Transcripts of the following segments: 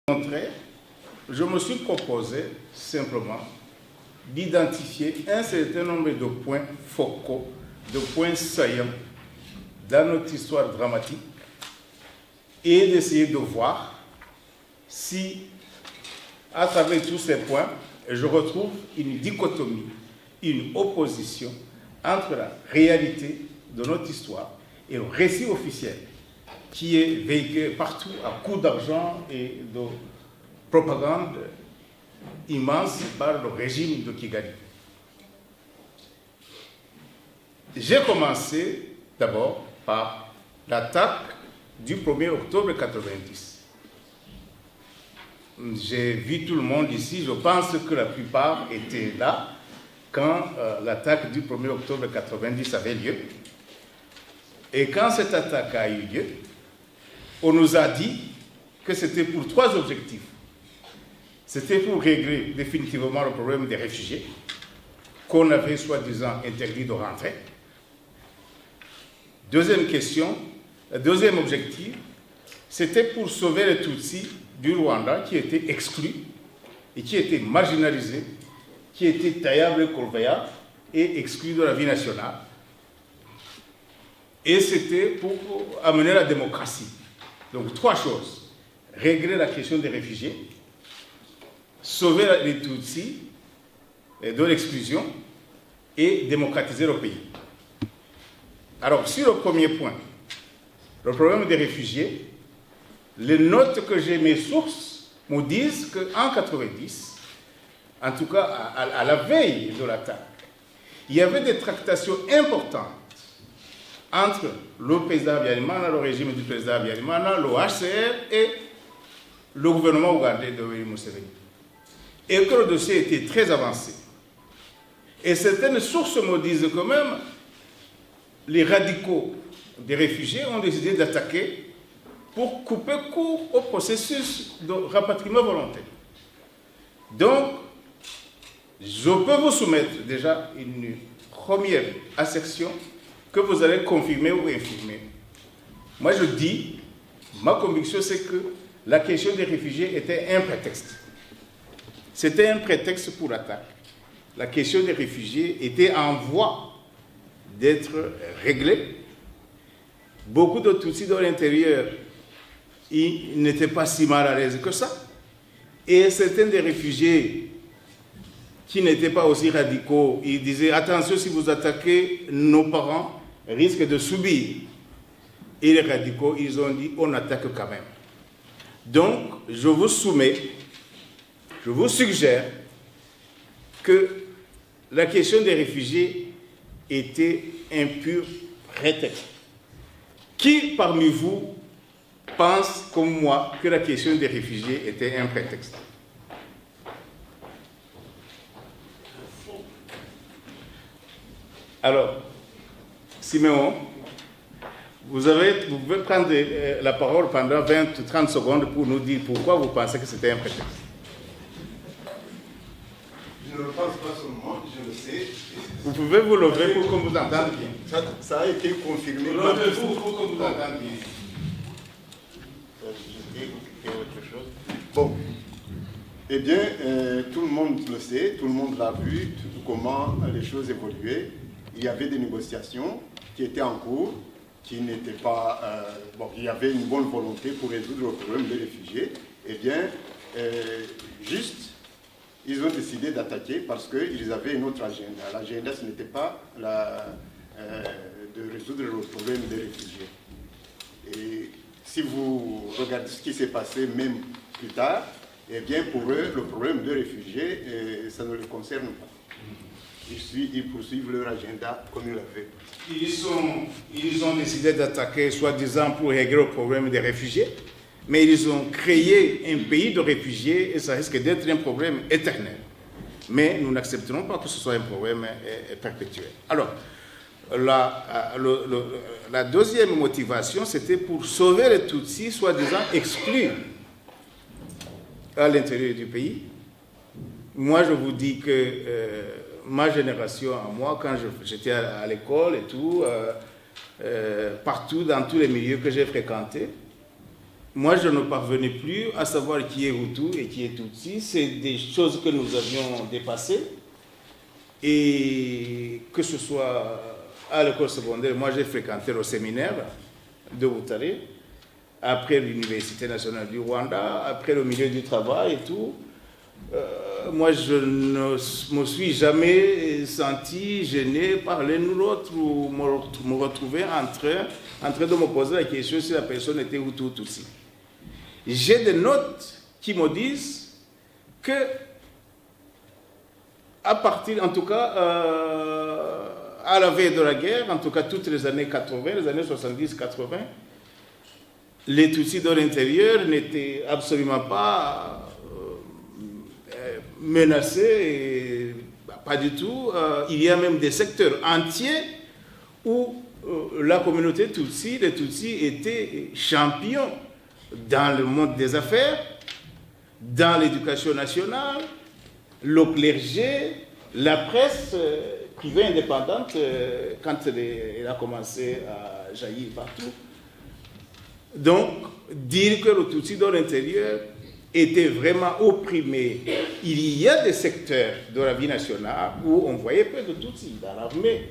montrer, je me suis proposé simplement d'identifier un certain nombre de points focaux, de points saillants dans notre histoire dramatique et d'essayer de voir si, à travers tous ces points, je retrouve une dichotomie, une opposition entre la réalité de notre histoire et le récit officiel qui est véhiculé partout à coups d'argent et de propagande immense par le régime de Kigali. J'ai commencé d'abord par l'attaque du 1er octobre 1990. J'ai vu tout le monde ici, je pense que la plupart étaient là quand l'attaque du 1er octobre 1990 avait lieu. Et quand cette attaque a eu lieu, on nous a dit que c'était pour 3 objectifs. C'était pour régler définitivement le problème des réfugiés, qu'on avait soi-disant interdit de rentrer. Deuxième objectif, c'était pour sauver les Tutsis du Rwanda qui étaient exclus et qui étaient marginalisés, qui étaient taillables colvéards et exclus de la vie nationale. Et c'était pour amener la démocratie. Donc 3 choses. Régler la question des réfugiés, sauver les Tutsis de l'exclusion et démocratiser le pays. Alors, sur le premier point, le problème des réfugiés, les notes que j'ai, mes sources, me disent qu'en 1990, en tout cas à la veille de l'attaque, il y avait des tractations importantes entre le président Habyarimana, le régime du président Habyarimana, le HCR et le gouvernement ougandais de Yoweri Museveni. Et que le dossier était très avancé. Et certaines sources me disent quand même les radicaux des réfugiés ont décidé d'attaquer pour couper court au processus de rapatriement volontaire. Donc, je peux vous soumettre déjà une première assertion que vous allez confirmer ou infirmer. Moi, je dis, ma conviction, c'est que la question des réfugiés était un prétexte. C'était un prétexte pour l'attaque. La question des réfugiés était en voie d'être réglée. Beaucoup de Tutsis dans l'intérieur, ils n'étaient pas si mal à l'aise que ça. Et certains des réfugiés qui n'étaient pas aussi radicaux, ils disaient « Attention, si vous attaquez, nos parents risquent de subir. » Et les radicaux, ils ont dit « On attaque quand même. » Donc, je vous soumets, je vous suggère que la question des réfugiés était un pur prétexte. Qui parmi vous pense comme moi que la question des réfugiés était un prétexte? Alors, Siméon, vous pouvez prendre la parole pendant 20 ou 30 secondes pour nous dire pourquoi vous pensez que c'était un prétexte. Je ne le pense pas seulement, je le sais. Vous pouvez vous lever pour qu'on vous entende bien. Ça a été confirmé. Levez-vous pour qu'on vous entende bien. Autre chose. Bon. Eh bien, tout le monde le sait, tout le monde l'a vu, comment les choses évoluaient. Il y avait des négociations qui étaient en cours, qui n'étaient pas... bon, il y avait une bonne volonté pour résoudre le problème des réfugiés. Eh bien, juste... Ils ont décidé d'attaquer parce qu'ils avaient une autre agenda. L'agenda, ce n'était pas de résoudre le problème des réfugiés. Et si vous regardez ce qui s'est passé même plus tard, eh bien pour eux, le problème des réfugiés, ça ne les concerne pas. Ils poursuivent leur agenda comme ils l'avaient. Ils ont décidé d'attaquer, soi-disant, pour régler le problème des réfugiés. Mais ils ont créé un pays de réfugiés et ça risque d'être un problème éternel. Mais nous n'accepterons pas que ce soit un problème perpétuel. Alors, la deuxième motivation, c'était pour sauver les Tutsis, soi-disant exclus à l'intérieur du pays. Moi, je vous dis que ma génération, moi, quand j'étais à l'école et tout, partout dans tous les milieux que j'ai fréquentés, moi je ne parvenais plus à savoir qui est Hutu et qui est Tutsi. C'est des choses que nous avions dépassées. Et que ce soit à l'école secondaire, moi j'ai fréquenté le séminaire de Butare, après l'Université nationale du Rwanda, après le milieu du travail et tout. Moi, je ne me suis jamais senti gêné par l'un ou l'autre ou me retrouver en train de me poser la question si la personne était Hutu ou Tutsi. J'ai des notes qui me disent que, à partir, en tout cas, à la veille de la guerre, en tout cas toutes les années 80, les années 70-80, les Tutsis de l'intérieur n'étaient absolument pas menacés, pas du tout. Il y a même des secteurs entiers où la communauté Tutsi, les Tutsis étaient champions dans le monde des affaires, dans l'éducation nationale, le clergé, la presse privée indépendante, quand elle a commencé à jaillir partout. Donc, dire que le Tutsi dans l'intérieur était vraiment opprimé. Il y a des secteurs de la vie nationale où on voyait peu de Tutsis dans l'armée.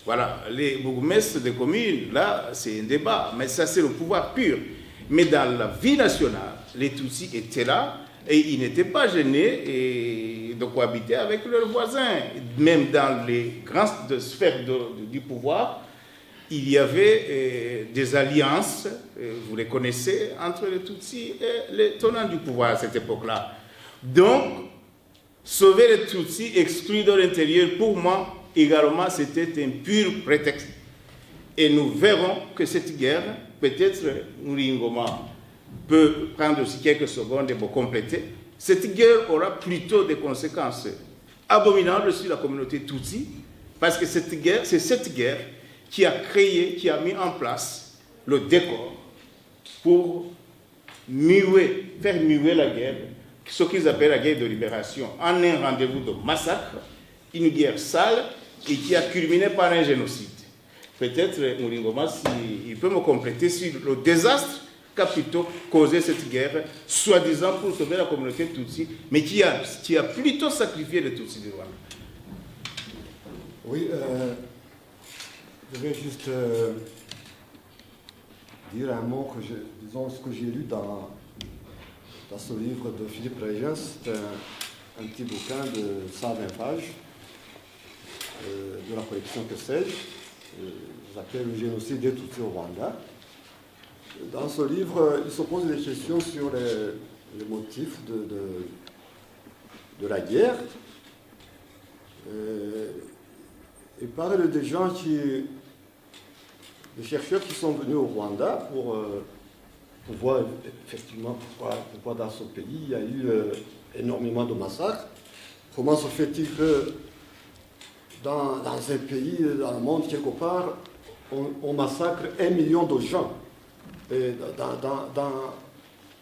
Voilà, les bourgmestres des communes, là, c'est un débat, mais ça, c'est le pouvoir pur. Mais dans la vie nationale, les Tutsis étaient là et ils n'étaient pas gênés de cohabiter avec leurs voisins. Même dans les grandes sphères du pouvoir, il y avait des alliances, vous les connaissez, entre les Tutsis et les tenants du pouvoir à cette époque-là. Donc, sauver les Tutsis exclus de l'intérieur, pour moi, également, c'était un pur prétexte. Et nous verrons que cette guerre, peut-être Ngoma peut prendre aussi quelques secondes et pour compléter, cette guerre aura plutôt des conséquences abominables sur la communauté Tutsi, parce que c'est cette guerre qui a créé, qui a mis en place le décor pour faire muer la guerre, ce qu'ils appellent la guerre de libération, en un rendez-vous de massacre, une guerre sale et qui a culminé par un génocide. Peut-être Ngoma, s'il peut me compléter sur le désastre qu'a plutôt causé cette guerre, soi-disant pour sauver la communauté Tutsi, mais qui a plutôt sacrifié les Tutsis du Rwanda. Oui, je vais juste dire un mot, disons ce que j'ai lu dans ce livre de Philippe Régent. C'est un petit bouquin de 120 pages de la collection Que sais-je, s'appelle Le génocide des Tutsis au Rwanda. Dans ce livre, il se pose des questions sur les motifs de la guerre. Il parle des gens des chercheurs qui sont venus au Rwanda pour voir effectivement pourquoi dans ce pays il y a eu énormément de massacres. Comment se fait-il que dans un pays, dans le monde, quelque part, on massacre 1 million de gens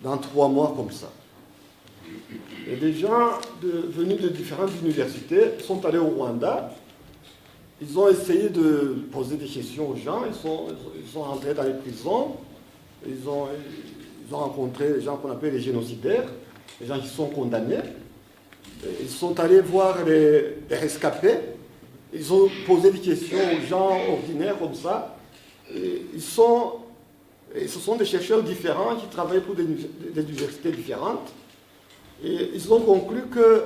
dans 3 mois comme ça? Et des gens venus de différentes universités sont allés au Rwanda. Ils ont essayé de poser des questions aux gens, ils sont entrés dans les prisons, ils ont rencontré les gens qu'on appelle les génocidaires, les gens qui sont condamnés. Ils sont allés voir les rescapés, ils ont posé des questions aux gens ordinaires comme ça. Ce sont des chercheurs différents qui travaillent pour des universités différentes. Et ils ont conclu que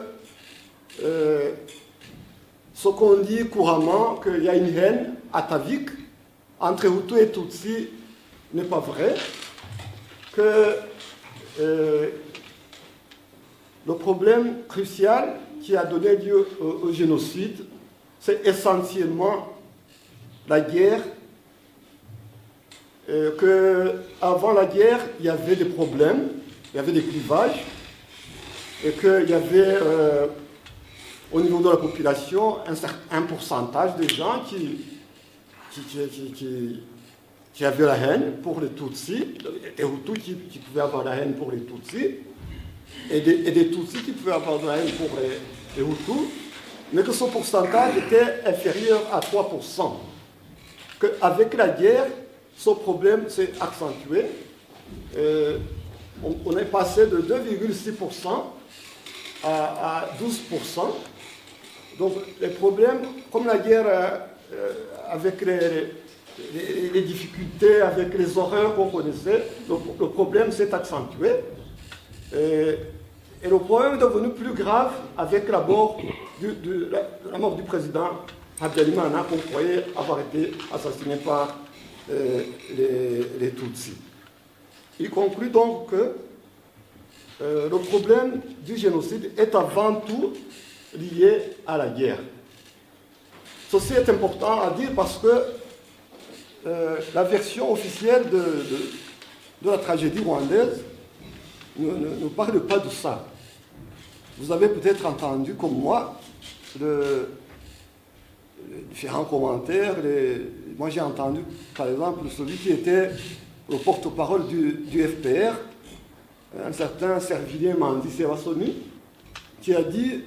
ce qu'on dit couramment, qu'il y a une haine atavique entre Hutu et Tutsi, n'est pas vrai. Que le problème crucial qui a donné lieu au génocide, c'est essentiellement la guerre. Qu'avant la guerre, il y avait des problèmes, il y avait des clivages, et qu'il y avait au niveau de la population un pourcentage de gens qui avaient la haine pour les Tutsis, des Hutus qui pouvaient avoir la haine pour les Tutsis, et des Tutsis qui pouvaient avoir la haine pour les Hutus, mais que ce pourcentage était inférieur à 3%. Qu'avec la guerre, ce problème s'est accentué on est passé de 2,6% à 12%. Donc les problèmes, comme la guerre avec les difficultés, avec les horreurs qu'on connaissait, le problème s'est accentué. Et le problème est devenu plus grave avec la mort du président Habyarimana, qu'on croyait avoir été assassiné par les Tutsis. Il conclut donc que le problème du génocide est avant tout lié à la guerre. Ceci est important à dire parce que la version officielle de la tragédie rwandaise ne parle pas de ça. Vous avez peut-être entendu, comme moi, les différents commentaires. Moi, j'ai entendu, par exemple, celui qui était le porte-parole du FPR, un certain Servilien Mandi Serasoni, qui a dit,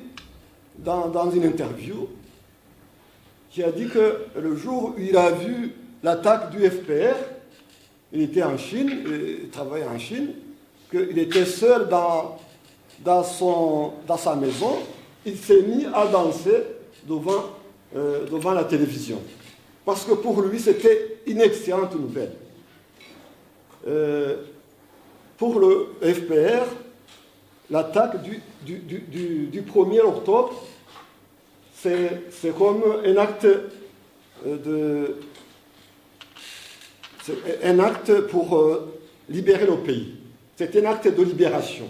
dans une interview, qui a dit que le jour où il a vu l'attaque du FPR, il était en Chine, il travaillait en Chine, qu'il était seul dans sa maison, il s'est mis à danser devant la télévision. Parce que pour lui, c'était une excellente nouvelle. Pour le FPR, l'attaque du 1er octobre, c'est comme un acte pour libérer le pays. C'est un acte de libération.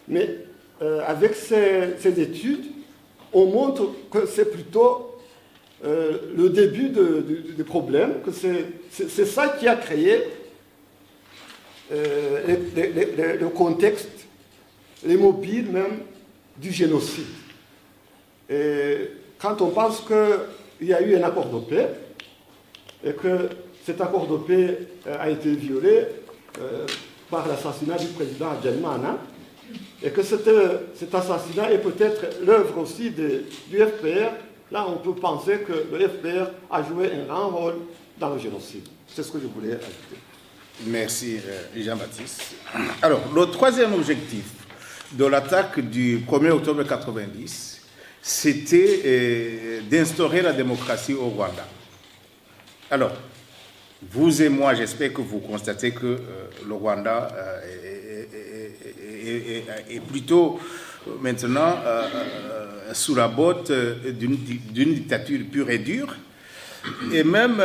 Mais avec ces études, on montre que c'est plutôt le début du problème, que c'est ça qui a créé le contexte, les mobiles même du génocide. Et quand on pense qu'il y a eu un accord de paix et que cet accord de paix a été violé par l'assassinat du président Habyarimana, et que cet assassinat est peut-être l'œuvre aussi du FPR, là on peut penser que le FPR a joué un grand rôle dans le génocide. C'est ce que je voulais ajouter. Merci Jean-Baptiste. Alors, le troisième objectif de l'attaque du 1er octobre 1990, c'était d'instaurer la démocratie au Rwanda. Alors, vous et moi, j'espère que vous constatez que le Rwanda est plutôt maintenant sous la botte d'une dictature pure et dure. Et même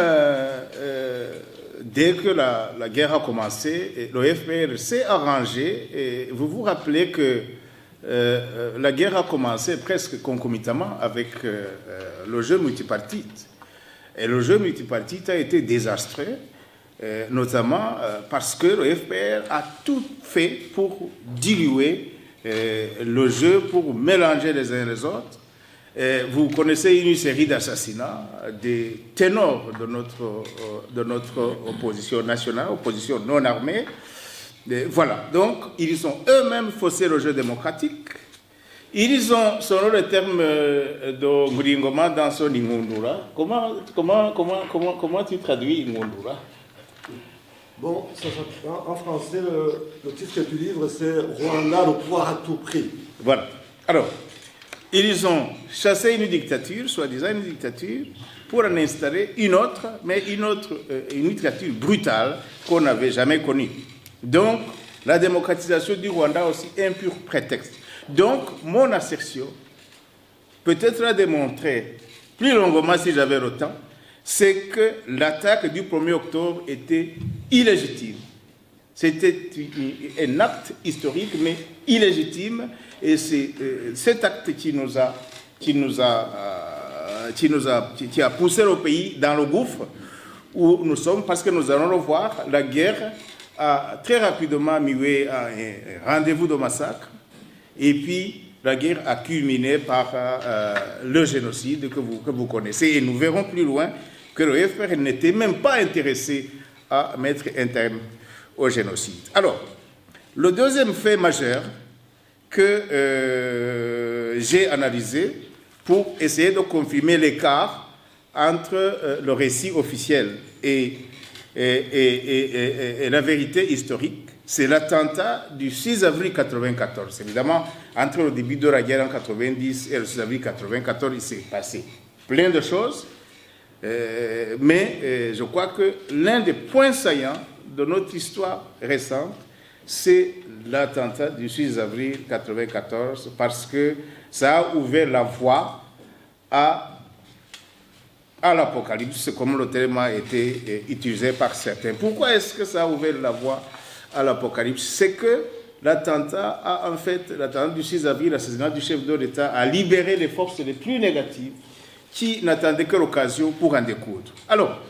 dès que la guerre a commencé, le FPR s'est arrangé. Et vous vous rappelez que la guerre a commencé presque concomitamment avec le jeu multipartite. Et le jeu multipartite a été désastreux, notamment parce que le FPR a tout fait pour diluer le jeu, pour mélanger les uns les autres. Vous connaissez une série d'assassinats des ténors de notre opposition nationale, opposition non armée. Voilà, donc ils ont eux-mêmes faussé le jeu démocratique. Ils ont, selon le terme de Ngringoma dans son Ingundura, comment tu traduis Ingundura? Bon, en français, le titre du livre, c'est « Rwanda, le pouvoir à tout prix ». Voilà. Alors, ils ont chassé une dictature, soi-disant une dictature, pour en installer une autre, mais une dictature brutale qu'on n'avait jamais connue. Donc, la démocratisation du Rwanda aussi un pur prétexte. Donc, mon assertion, peut-être la démontrer plus longuement si j'avais le temps, c'est que l'attaque du 1er octobre était illégitime. C'était un acte historique, mais illégitime, et c'est cet acte qui a poussé le pays dans le gouffre où nous sommes, parce que nous allons le voir, la guerre a très rapidement mué à un rendez-vous de massacre, et puis la guerre a culminé par le génocide que vous connaissez, et nous verrons plus loin que le FPR n'était même pas intéressé à mettre un terme au génocide. Alors, le deuxième fait majeur que j'ai analysé pour essayer de confirmer l'écart entre le récit officiel et et la vérité historique, c'est l'attentat du 6 avril 1994. Évidemment, entre le début de la guerre en 1990 et le 6 avril 1994, il s'est passé plein de choses. Mais je crois que l'un des points saillants de notre histoire récente, c'est l'attentat du 6 avril 1994, parce que ça a ouvert la voie à l'apocalypse, comme le terme a été utilisé par certains. Pourquoi est-ce que ça a ouvert la voie à l'apocalypse? C'est que l'attentat du 6 avril, l'assassinat du chef de l'État, a libéré les forces les plus négatives qui n'attendaient que l'occasion pour en découdre. Alors,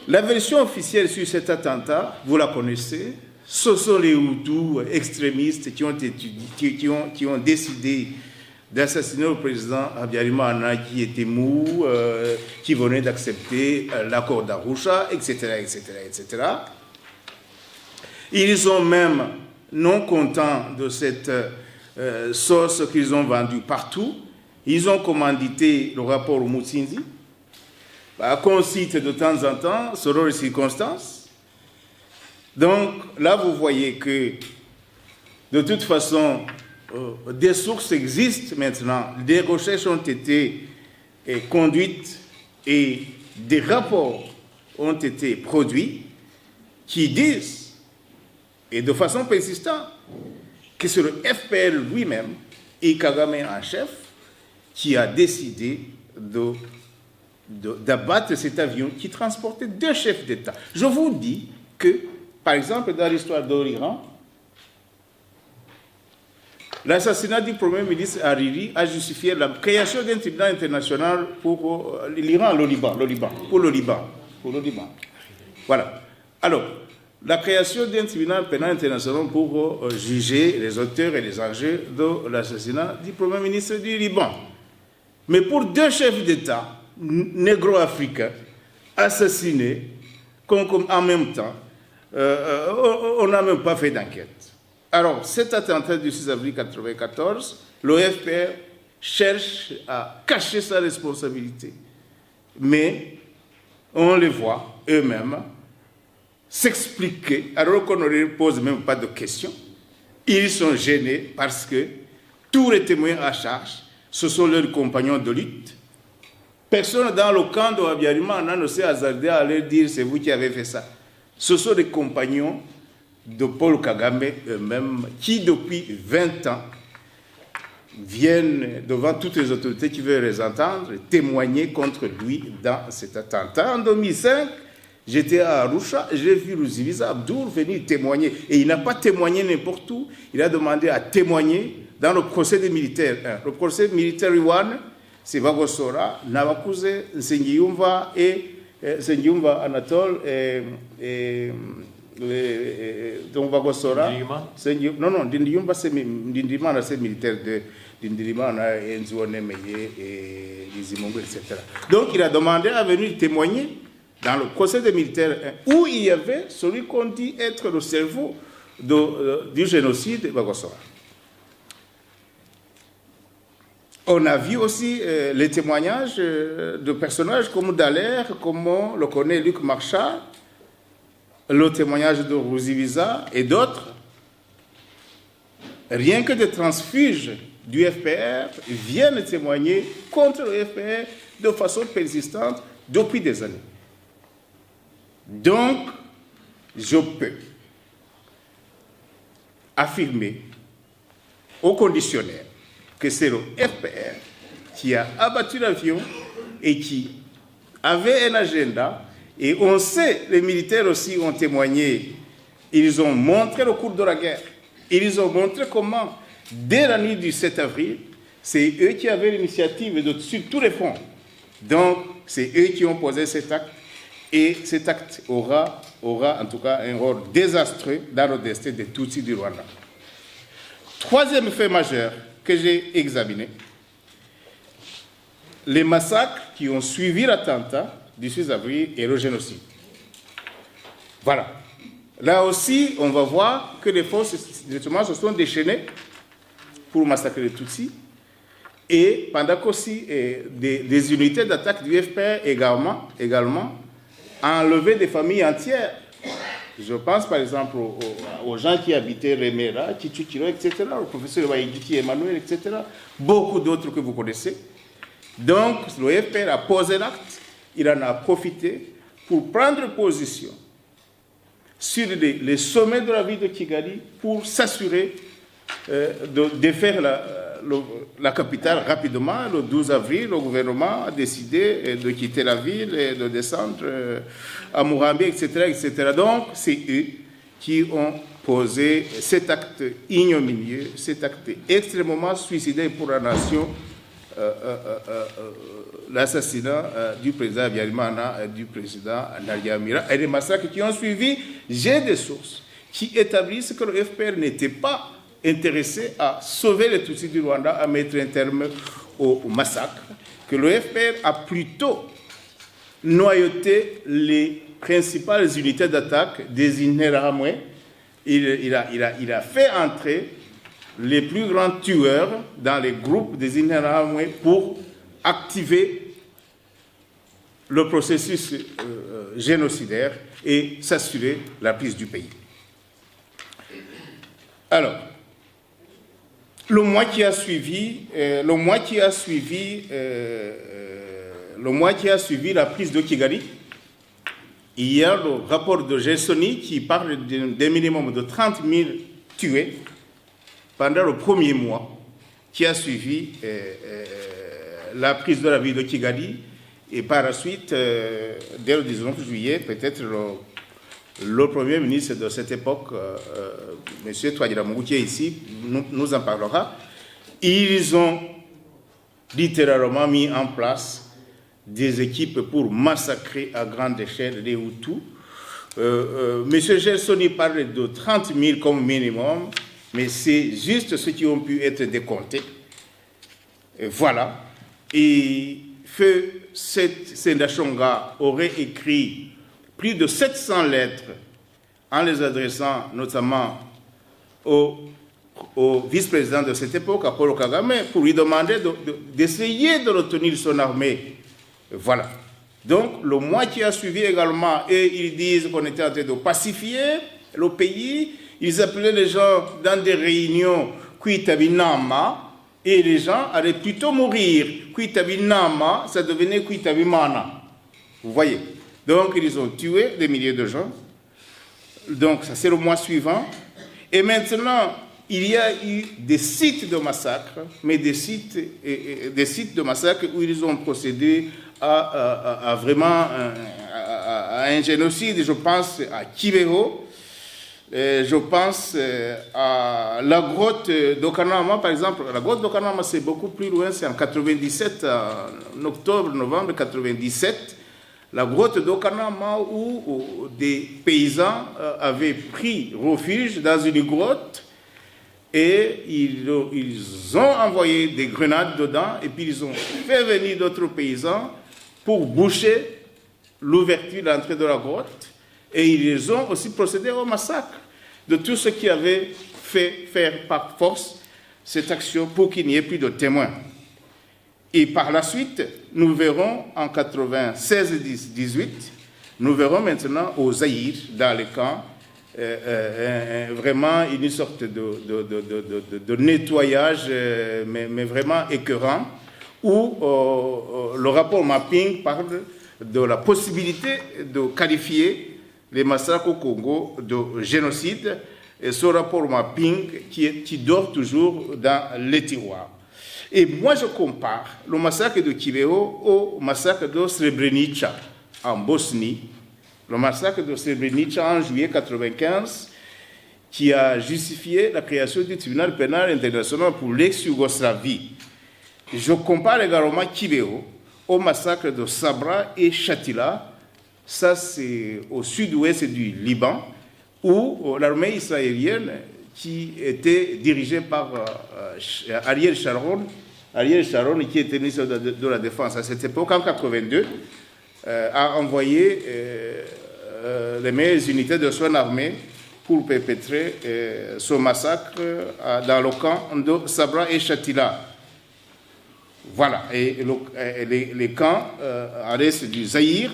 la version officielle sur cet attentat, vous la connaissez, ce sont les Hutus extrémistes qui ont décidé d'assassiner le président Habyarimana, qui était mou, qui venait d'accepter l'accord d'Arusha, etc., etc., etc. Ils sont même non contents de cette sauce qu'ils ont vendue partout. Ils ont commandité le rapport Mutsinzi, qu'on cite de temps en temps, selon les circonstances. Donc là, vous voyez que, de toute façon, des sources existent maintenant, des recherches ont été conduites et des rapports ont été produits qui disent, et de façon persistante, que c'est le FPR lui-même et Kagame en chef qui a décidé d'abattre cet avion qui transportait 2 chefs d'État. Je vous dis que, par exemple, dans l'histoire de l'Iran, l'assassinat du Premier ministre Hariri a justifié la création d'un tribunal international pour l'Iran, pour le Liban. Voilà. Alors, la création d'un tribunal pénal international pour juger les auteurs et les enjeux de l'assassinat du Premier ministre du Liban. Mais pour 2 chefs d'État négro-africains assassinés en même temps, on n'a même pas fait d'enquête. Alors, cet attentat du 6 avril 1994, l'OFPR cherche à cacher sa responsabilité. Mais on les voit eux-mêmes s'expliquer, alors qu'on ne leur pose même pas de questions. Ils sont gênés parce que tous les témoins à charge, ce sont leurs compagnons de lutte. Personne dans le camp de Habyarimana ne s'est hasardé à leur dire « c'est vous qui avez fait ça ». Ce sont des compagnons de Paul Kagame eux-mêmes qui, depuis 20 ans, viennent devant toutes les autorités qui veulent les entendre, témoigner contre lui dans cet attentat. En 2005, j'étais à Arusha, j'ai vu Ruzibiza Abdour venir témoigner. Et il n'a pas témoigné n'importe où, il a demandé à témoigner dans le procès des militaires. Le procès militaire Iwan, c'est Bagosora, Navakuze, Nsengiyumva et Nsengiyumva Anatole et donc Bagosora. Non, Ndindiyumva c'est militaire de Ndindimana et Nzuonemeye et Lizimongo, etc. Donc il a demandé à venir témoigner dans le procès des militaires où il y avait celui qu'on dit être le cerveau du génocide de Bagosora. On a vu aussi les témoignages de personnages comme Dallaire, comme on le connaît Luc Marchal, le témoignage de Ruzibiza et d'autres. Rien que des transfuges du FPR viennent témoigner contre le FPR de façon persistante depuis des années. Donc, je peux affirmer au conditionnel que c'est le FPR qui a abattu l'avion et qui avait un agenda. Et on sait, les militaires aussi ont témoigné, ils ont montré le cours de la guerre, ils ont montré comment, dès la nuit du 7 avril, c'est eux qui avaient l'initiative sur tous les fronts. Donc, c'est eux qui ont posé cet acte, et cet acte aura en tout cas un rôle désastreux dans le destin des Tutsis du Rwanda. Troisième fait majeur que j'ai examiné, les massacres qui ont suivi l'attentat du 6 avril et le génocide. Voilà. Là aussi, on va voir que les forces justement se sont déchaînées pour massacrer les Tutsis, et pendant qu'aussi des unités d'attaque du FPR également a enlevé des familles entières. Je pense par exemple aux gens qui habitaient Remera, Chichikiro, etc., au professeur Waïdiki Emmanuel, etc., beaucoup d'autres que vous connaissez. Donc, le FPR a posé l'acte, il en a profité pour prendre position sur les sommets de la ville de Kigali pour s'assurer de défaire la capitale rapidement. Le 12 avril, le gouvernement a décidé de quitter la ville et de descendre à Murambi, etc., etc. Donc, c'est eux qui ont posé cet acte ignominieux, cet acte extrêmement suicidaire pour la nation, l'assassinat du président Habyarimana et du président Nariamira et les massacres qui ont suivi. J'ai des sources qui établissent que le FPR n'était pas intéressé à sauver les Tutsis du Rwanda, à mettre un terme au massacre, que le FPR a plutôt noyauté les principales unités d'attaque des Interahamwe. Il a fait entrer les plus grands tueurs dans les groupes des Interahamwe pour activer le processus génocidaire et s'assurer la prise du pays. Alors, le mois qui a suivi la prise de Kigali, il y a le rapport de Gelsoni qui parle d'un minimum de 30 000 tués pendant le premier mois qui a suivi la prise de la ville de Kigali. Et par la suite, dès le 19 juillet, peut-être le Premier ministre de cette époque, M. Twagiramungu, qui est ici, nous en parlera. Ils ont littéralement mis en place des équipes pour massacrer à grande échelle les Hutus. M. Gelsoni parle de 30 000 comme minimum, mais c'est juste ceux qui ont pu être décomptés. Et voilà. Et Feu Sendashonga aurait écrit plus de 700 lettres en les adressant notamment au vice-président de cette époque, Paul Kagame, pour lui demander d'essayer de retenir son armée. Voilà. Donc, le mois qui a suivi également, et ils disent qu'on était en train de pacifier le pays. Ils appelaient les gens dans des réunions Kuitabinama, et les gens allaient plutôt mourir. Kuitabinama, ça devenait Kuitabimana. Vous voyez. Donc, ils ont tué des milliers de gens. Donc, ça c'est le mois suivant. Et maintenant, il y a eu des sites de massacre, mais des sites de massacre où ils ont procédé à vraiment un génocide. Je pense à Kibeho, je pense à la grotte d'Okanama, par exemple. La grotte d'Okanama, c'est beaucoup plus loin, c'est en 97, en octobre, novembre 97. La grotte d'Okanama où des paysans avaient pris refuge dans une grotte et ils ont envoyé des grenades dedans et puis ils ont fait venir d'autres paysans pour boucher l'ouverture, l'entrée de la grotte, et ils ont aussi procédé au massacre de tous ceux qui avaient fait faire par force cette action pour qu'il n'y ait plus de témoins. Et par la suite, nous verrons en 96-18, nous verrons maintenant au Zaïre, dans les camps, vraiment une sorte de nettoyage, mais vraiment écœurant, où le rapport mapping parle de la possibilité de qualifier les massacres au Congo de génocide, et ce rapport mapping qui dort toujours dans les tiroirs. Et moi, je compare le massacre de Kibeho au massacre de Srebrenica en Bosnie, le massacre de Srebrenica en juillet 1995, qui a justifié la création du tribunal pénal international pour l'ex-Yougoslavie. Je compare également Kibeho au massacre de Sabra et Shatila, ça c'est au sud-ouest du Liban, où l'armée israélienne, qui était dirigée par Ariel Sharon, qui était ministre de la Défense à cette époque, en 1982, a envoyé les meilleures unités de son armée pour perpétrer ce massacre dans le camp de Sabra et Shatila. Voilà, et les camps à l'est du Zaïre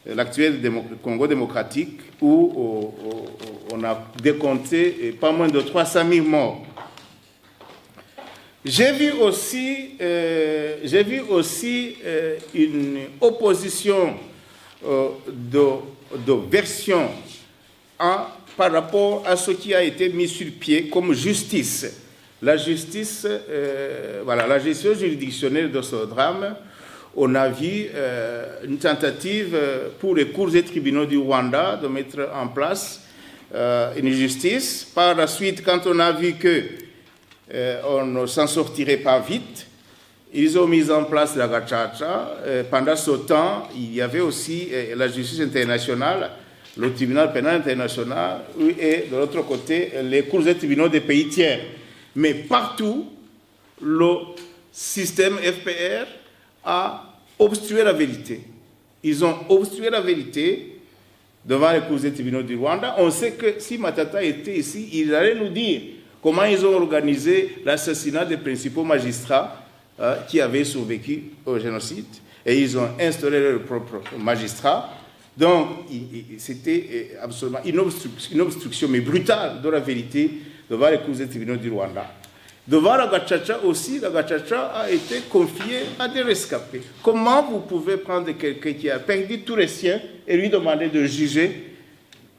l'actuel Congo démocratique, où on a décompté pas moins de 300 000 morts. J'ai vu aussi une opposition de version par rapport à ce qui a été mis sur pied comme justice. La justice, la gestion juridictionnelle de ce drame. On a vu une tentative pour les cours et tribunaux du Rwanda de mettre en place une justice. Par la suite, quand on a vu qu'on ne s'en sortirait pas vite, ils ont mis en place la Gacaca. Pendant ce temps, il y avait aussi la justice internationale, le tribunal pénal international, et de l'autre côté, les cours et tribunaux des pays tiers. Mais partout, le système FPR a obstrué la vérité. Ils ont obstrué la vérité devant les cours et tribunaux du Rwanda. On sait que si Matata était ici, il allait nous dire comment ils ont organisé l'assassinat des principaux magistrats qui avaient survécu au génocide. Et ils ont instauré leurs propres magistrats. Donc, c'était absolument une obstruction, mais brutale, de la vérité devant les cours et tribunaux du Rwanda. Devant la Gacaca aussi, la Gacaca a été confiée à des rescapés. Comment vous pouvez prendre quelqu'un qui a perdu tous les siens et lui demander de juger?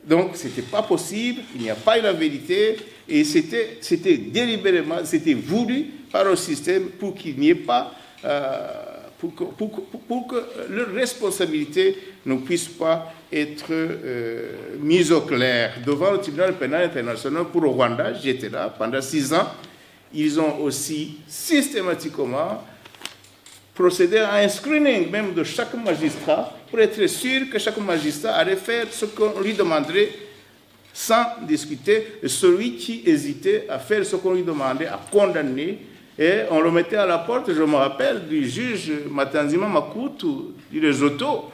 Donc, ce n'était pas possible, il n'y a pas eu la vérité, et c'était délibérément, c'était voulu par le système pour qu'il n'y ait pas, pour que leurs responsabilités ne puissent pas être mises au clair. Devant le tribunal pénal international pour le Rwanda, j'étais là pendant 6 ans. Ils ont aussi systématiquement procédé à un screening même de chaque magistrat pour être sûr que chaque magistrat allait faire ce qu'on lui demanderait sans discuter. Et celui qui hésitait à faire ce qu'on lui demandait, à condamner, et on le mettait à la porte. Je me rappelle du juge Matanzima Makutu du Lesotho,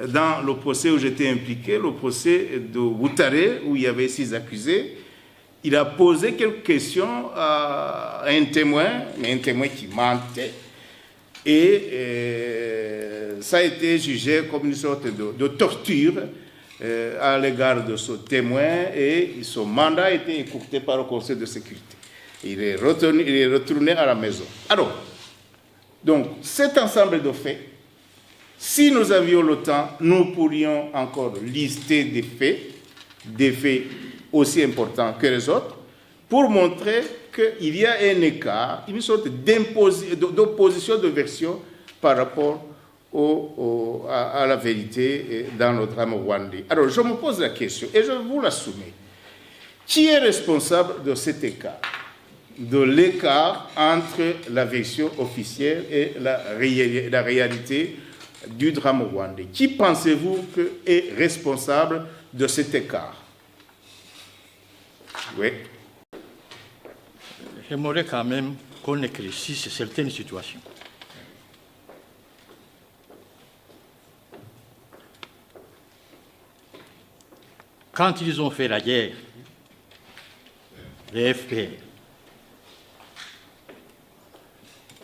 dans le procès où j'étais impliqué, le procès de Butare, où il y avait 6 accusés. Il a posé quelques questions à un témoin, mais un témoin qui mentait. Et ça a été jugé comme une sorte de torture à l'égard de ce témoin, et son mandat a été écourté par le Conseil de sécurité. Il est retourné à la maison. Alors, donc, cet ensemble de faits, si nous avions le temps, nous pourrions encore lister des faits aussi importants que les autres, pour montrer qu'il y a un écart, une sorte d'opposition de version par rapport à la vérité dans le drame rwandais. Alors, je me pose la question, et je vous la soumets. Qui est responsable de cet écart, de l'écart entre la version officielle et la réalité du drame rwandais? Qui pensez-vous est responsable de cet écart? Oui. J'aimerais quand même qu'on éclaircisse certaines situations. Quand ils ont fait la guerre, les FPR,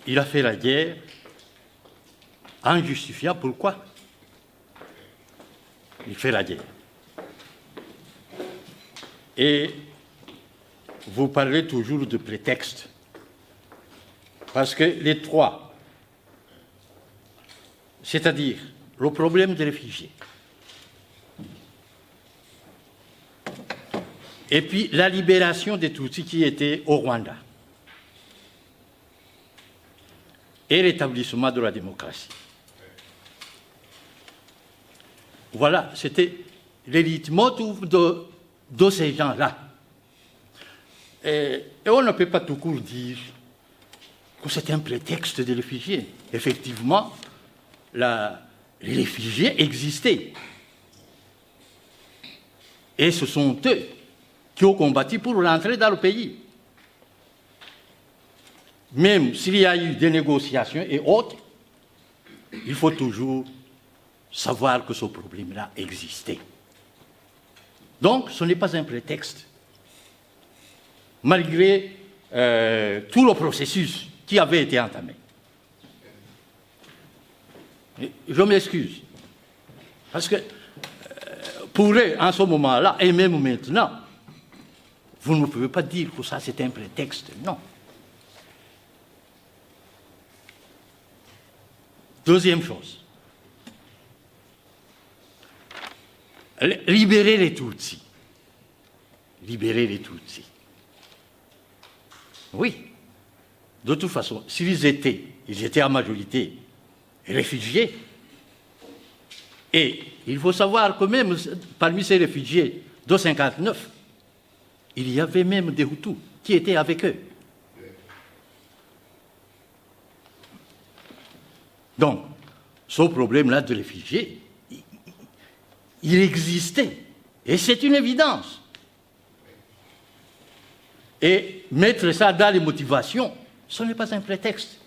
il a fait la guerre en justifiant pourquoi il fait la guerre. Et vous parlez toujours de prétexte, parce que les trois, c'est-à-dire le problème des réfugiés, et puis la libération des Tutsis qui étaient au Rwanda, et l'établissement de la démocratie. Voilà, c'était les leitmotiv de ces gens-là. Et on ne peut pas tout court dire que c'est un prétexte des réfugiés. Effectivement, les réfugiés existaient. Et ce sont eux qui ont combattu pour rentrer dans le pays. Même s'il y a eu des négociations et autres, il faut toujours savoir que ce problème-là existait. Donc, ce n'est pas un prétexte. Malgré tout le processus qui avait été entamé. Je m'excuse. Parce que pour eux, en ce moment-là, et même maintenant, vous ne pouvez pas dire que ça c'est un prétexte, non. Deuxième chose, libérer les Tutsis. Libérer les Tutsis. Oui. De toute façon, s'ils étaient en majorité réfugiés, et il faut savoir que même parmi ces réfugiés de 1959, il y avait même des Hutus qui étaient avec eux. Donc, ce problème-là de réfugiés, il existait. Et c'est une évidence. Et mettre ça dans les motivations, ce n'est pas un prétexte.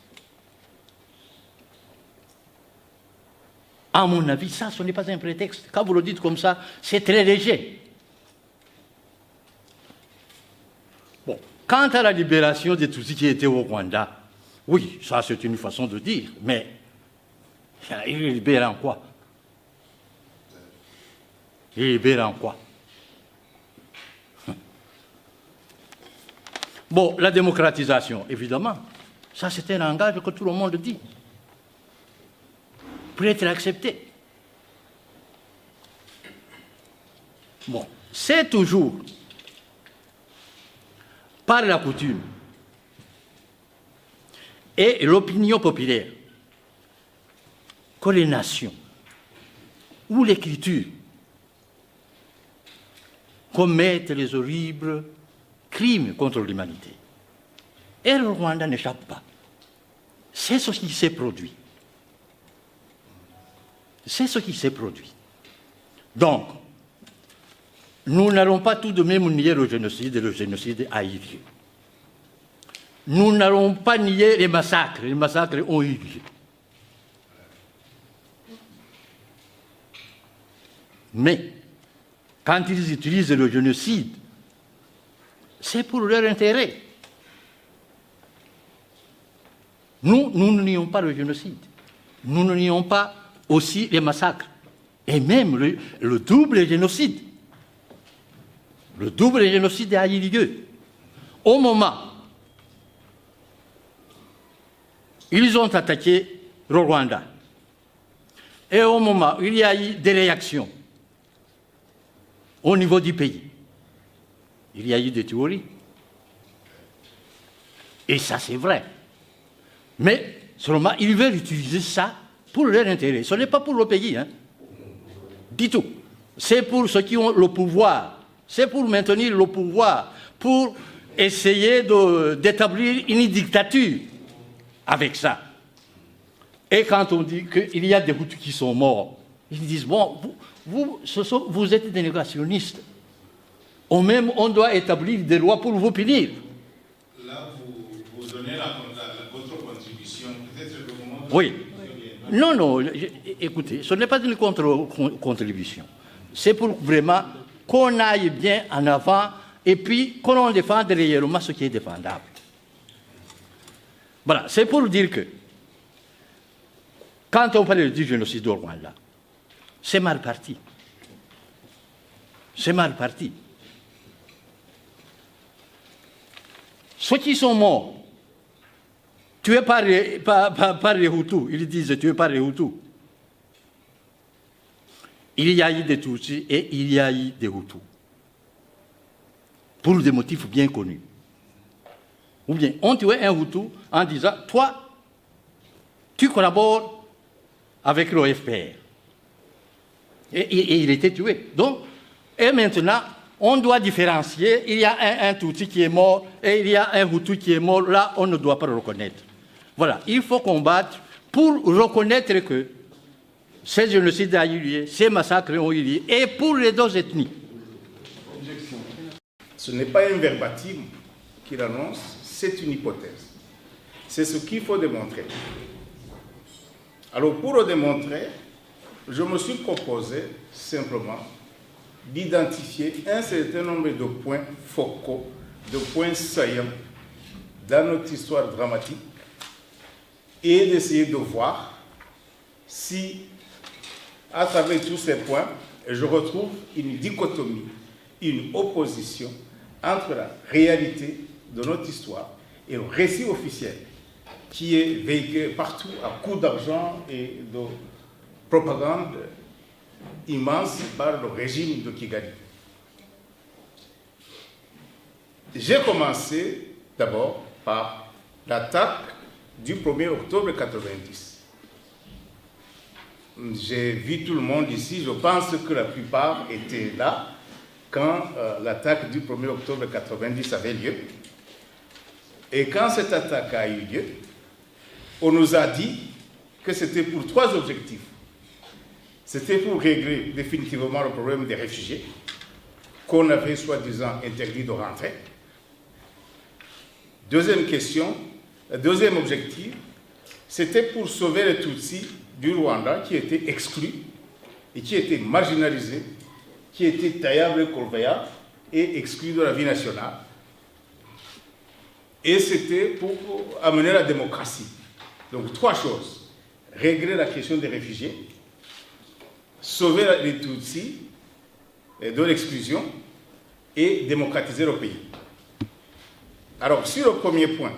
À mon avis, ça, ce n'est pas un prétexte. Quand vous le dites comme ça, c'est très léger. Bon, quant à la libération de tous ceux qui étaient au Rwanda, oui, ça c'est une façon de dire, mais il libère en quoi? Il libère en quoi? Bon, la démocratisation, évidemment, ça c'est un langage que tout le monde dit, pour être accepté. Bon, c'est toujours, par la coutume et l'opinion populaire, que les nations ou l'écriture commettent les horribles crimes contre l'humanité. Et le Rwanda n'échappe pas. C'est ce qui s'est produit. C'est ce qui s'est produit. Donc, nous n'allons pas tout de même nier le génocide a eu lieu. Nous n'allons pas nier les massacres ont eu lieu. Mais, quand ils utilisent le génocide, c'est pour leur intérêt. Nous ne nions pas le génocide. Nous ne nions pas aussi les massacres. Et même le double génocide. Le double génocide a eu lieu. Au moment où ils ont attaqué le Rwanda, et au moment où il y a eu des réactions au niveau du pays, il y a eu des tueries. Et ça, c'est vrai. Mais seulement, ils veulent utiliser ça pour leur intérêt. Ce n'est pas pour le pays, hein. Du tout. C'est pour ceux qui ont le pouvoir. C'est pour maintenir le pouvoir, pour essayer d'établir une dictature avec ça. Et quand on dit qu'il y a des Hutus qui sont morts, ils disent, bon, vous êtes des négationnistes. On doit établir des lois pour vous punir. Là, vous donnez votre contribution. Peut-être que le moment... Oui. Non, écoutez, ce n'est pas une contribution. C'est pour vraiment qu'on aille bien en avant et puis qu'on défende réellement ce qui est défendable. Voilà, c'est pour dire que quand on parle du génocide au Rwanda, c'est mal parti. C'est mal parti. Ceux qui sont morts, tués par les Hutus, ils disent tués par les Hutus. Il y a eu des Tutsis et il y a eu des Hutus. Pour des motifs bien connus. Ou bien, on tuait un Hutu en disant, toi, tu collabores avec le FPR. Et il était tué. Donc, et maintenant, on doit différencier. Il y a un Tutsi qui est mort et il y a un Hutu qui est mort. Là, on ne doit pas le reconnaître. Voilà, il faut combattre pour reconnaître que ces génocides ont eu lieu, ces massacres ont eu lieu, et pour les deux ethnies. Ce n'est pas un verbatim qu'il annonce, c'est une hypothèse. C'est ce qu'il faut démontrer. Alors, pour le démontrer, je me suis proposé simplement d'identifier un certain nombre de points focaux, de points saillants dans notre histoire dramatique et d'essayer de voir si, à travers tous ces points, je retrouve une dichotomie, une opposition entre la réalité de notre histoire et le récit officiel qui est véhiculé partout à coups d'argent et de propagande immense par le régime de Kigali. J'ai commencé d'abord par l'attaque du 1er octobre 1990. J'ai vu tout le monde ici, je pense que la plupart étaient là quand l'attaque du 1er octobre 1990 avait lieu. Et quand cette attaque a eu lieu, on nous a dit que c'était pour 3 objectifs. C'était pour régler définitivement le problème des réfugiés, qu'on avait soi-disant interdit de rentrer. Deuxième objectif, c'était pour sauver les Tutsis du Rwanda qui étaient exclus et qui étaient marginalisés, qui étaient taillables corvéables et exclus de la vie nationale. Et c'était pour amener la démocratie. Donc 3 choses. Régler la question des réfugiés, sauver les Tutsis de l'exclusion et démocratiser le pays. Alors, sur le premier point,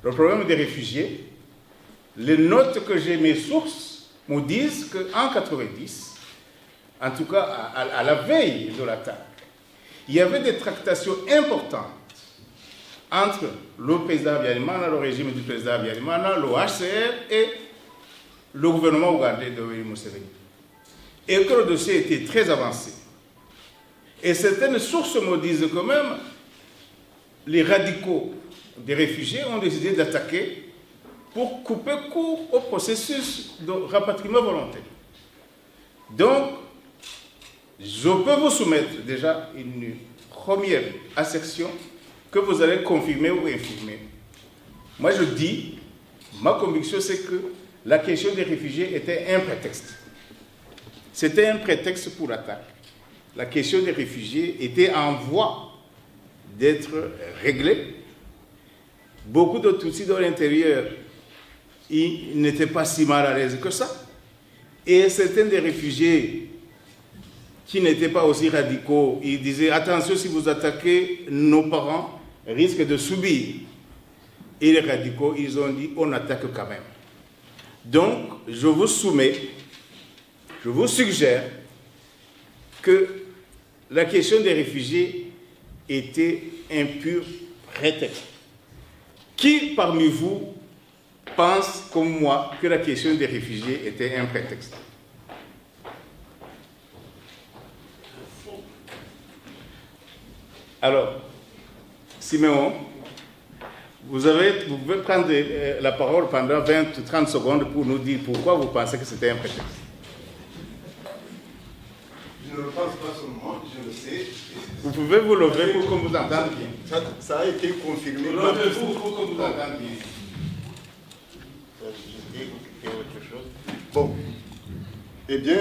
le problème des réfugiés, les notes que j'ai, mes sources, me disent qu'en 1990, en tout cas à la veille de l'attaque, il y avait des tractations importantes entre le président Habyarimana, le régime du président Habyarimana, le HCR et le gouvernement ougandais de Yoweri Museveni. Et que le dossier était très avancé. Et certaines sources me disent quand même les radicaux des réfugiés ont décidé d'attaquer pour couper court au processus de rapatriement volontaire. Donc, je peux vous soumettre déjà une première assertion que vous allez confirmer ou infirmer. Moi, je dis, ma conviction, c'est que la question des réfugiés était un prétexte. C'était un prétexte pour l'attaque. La question des réfugiés était en voie d'être réglée. Beaucoup de Tutsis dans l'intérieur, ils n'étaient pas si mal à l'aise que ça. Et certains des réfugiés qui n'étaient pas aussi radicaux, ils disaient « Attention, si vous attaquez, nos parents risquent de subir. » Et les radicaux, ils ont dit « On attaque quand même. » Donc, je vous soumets, je vous suggère que la question des réfugiés était un pur prétexte. Qui parmi vous pense comme moi que la question des réfugiés était un prétexte? Alors, Siméon, vous pouvez prendre la parole pendant 20 ou 30 secondes pour nous dire pourquoi vous pensez que c'était un prétexte. Je ne le pense pas seulement, je le sais. Vous pouvez vous lever pour qu'on vous entende bien. Ça a été confirmé. Levez-vous pour qu'on vous entende bien. Autre chose. Bon. Eh bien,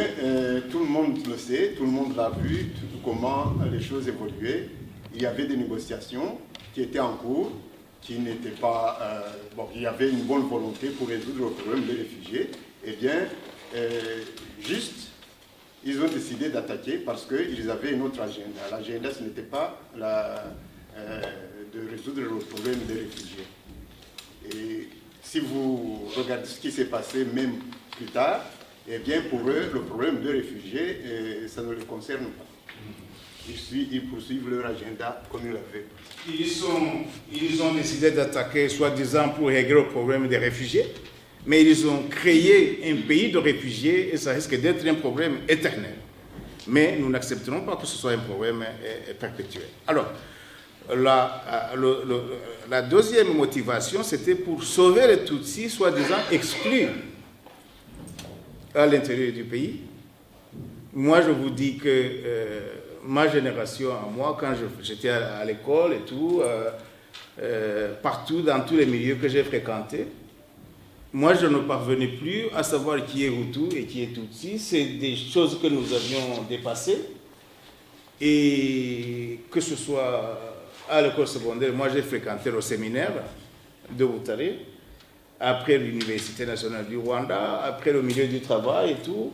tout le monde le sait, tout le monde l'a vu, comment les choses évoluaient. Il y avait des négociations qui étaient en cours, qui n'étaient pas... bon, il y avait une bonne volonté pour résoudre le problème des réfugiés. Eh bien, juste, ils ont décidé d'attaquer parce qu'ils avaient une autre agenda. L'agenda, ce n'était pas de résoudre le problème des réfugiés. Et si vous regardez ce qui s'est passé même plus tard, eh bien, pour eux, le problème des réfugiés, ça ne les concerne pas. Ils poursuivent leur agenda comme ils l'avaient. Ils ont décidé d'attaquer, soi-disant, pour régler le problème des réfugiés, mais ils ont créé un pays de réfugiés et ça risque d'être un problème éternel. Mais nous n'accepterons pas que ce soit un problème perpétuel. Alors, la deuxième motivation, c'était pour sauver les Tutsis, soi-disant exclus à l'intérieur du pays. Moi, je vous dis que ma génération, moi, quand j'étais à l'école et tout, partout dans tous les milieux que j'ai fréquentés, moi, je ne parvenais plus à savoir qui est Hutu et qui est Tutsi. C'est des choses que nous avions dépassées. Et que ce soit à l'école secondaire, moi, j'ai fréquenté le séminaire de Butare, après l'Université nationale du Rwanda, après le milieu du travail et tout.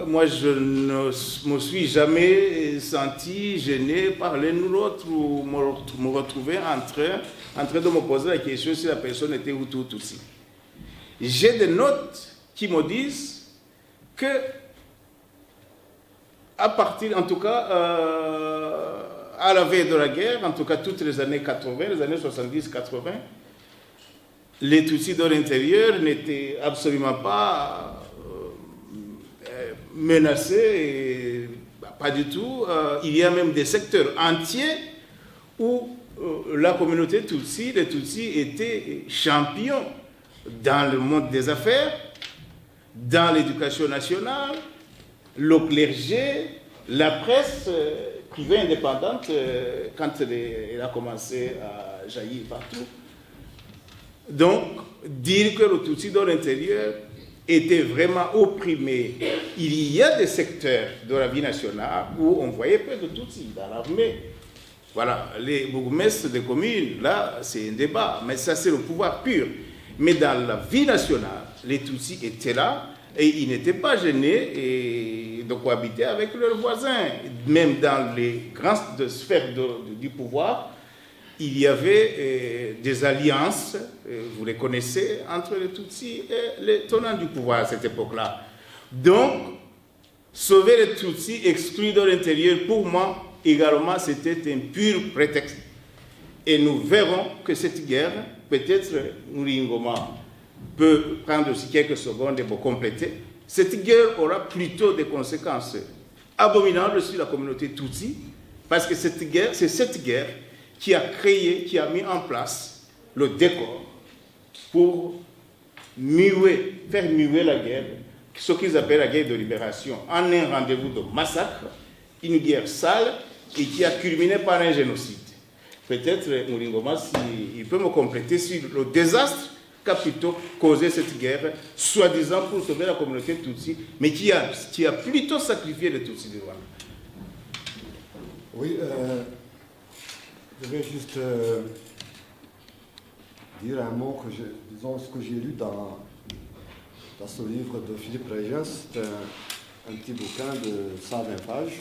moi, je ne me suis jamais senti gêné par l'un ou l'autre ou me retrouver en train de me poser la question si la personne était Hutu ou Tutsi. J'ai des notes qui me disent que, à partir, en tout cas, à la veille de la guerre, en tout cas toutes les années 80, les années 70-80, les Tutsis de l'intérieur n'étaient absolument pas menacés, et, pas du tout. Il y a même des secteurs entiers où la communauté Tutsi, les Tutsis étaient champions dans le monde des affaires, dans l'éducation nationale, le clergé, la presse privée indépendante, quand elle a commencé à jaillir partout. Donc, dire que le Tutsi dans l'intérieur était vraiment opprimé. Il y a des secteurs de la vie nationale où on voyait peu de Tutsis dans l'armée. Voilà, les bourgmestres des communes, là, c'est un débat, mais ça, c'est le pouvoir pur. Mais dans la vie nationale, les Tutsis étaient là et ils n'étaient pas gênés de cohabiter avec leurs voisins. Même dans les grandes sphères du pouvoir, il y avait des alliances, vous les connaissez, entre les Tutsis et les tenants du pouvoir à cette époque-là. Donc, sauver les Tutsis exclus de l'intérieur, pour moi, également, c'était un pur prétexte. Et nous verrons que cette guerre, peut-être Ngoma peut prendre aussi quelques secondes et pour compléter, cette guerre aura plutôt des conséquences abominables sur la communauté Tutsi, parce que c'est cette guerre qui a créé, qui a mis en place le décor pour faire muer la guerre, ce qu'ils appellent la guerre de libération, en un rendez-vous de massacre, une guerre sale et qui a culminé par un génocide. Peut-être Ngoma, s'il peut me compléter sur le désastre qu'a plutôt causé cette guerre, soi-disant pour sauver la communauté Tutsi, mais qui a plutôt sacrifié les Tutsis de Rwanda. Oui, je vais juste dire un mot, disons ce que j'ai lu dans ce livre de Philippe Régent. C'est un petit bouquin de 120 pages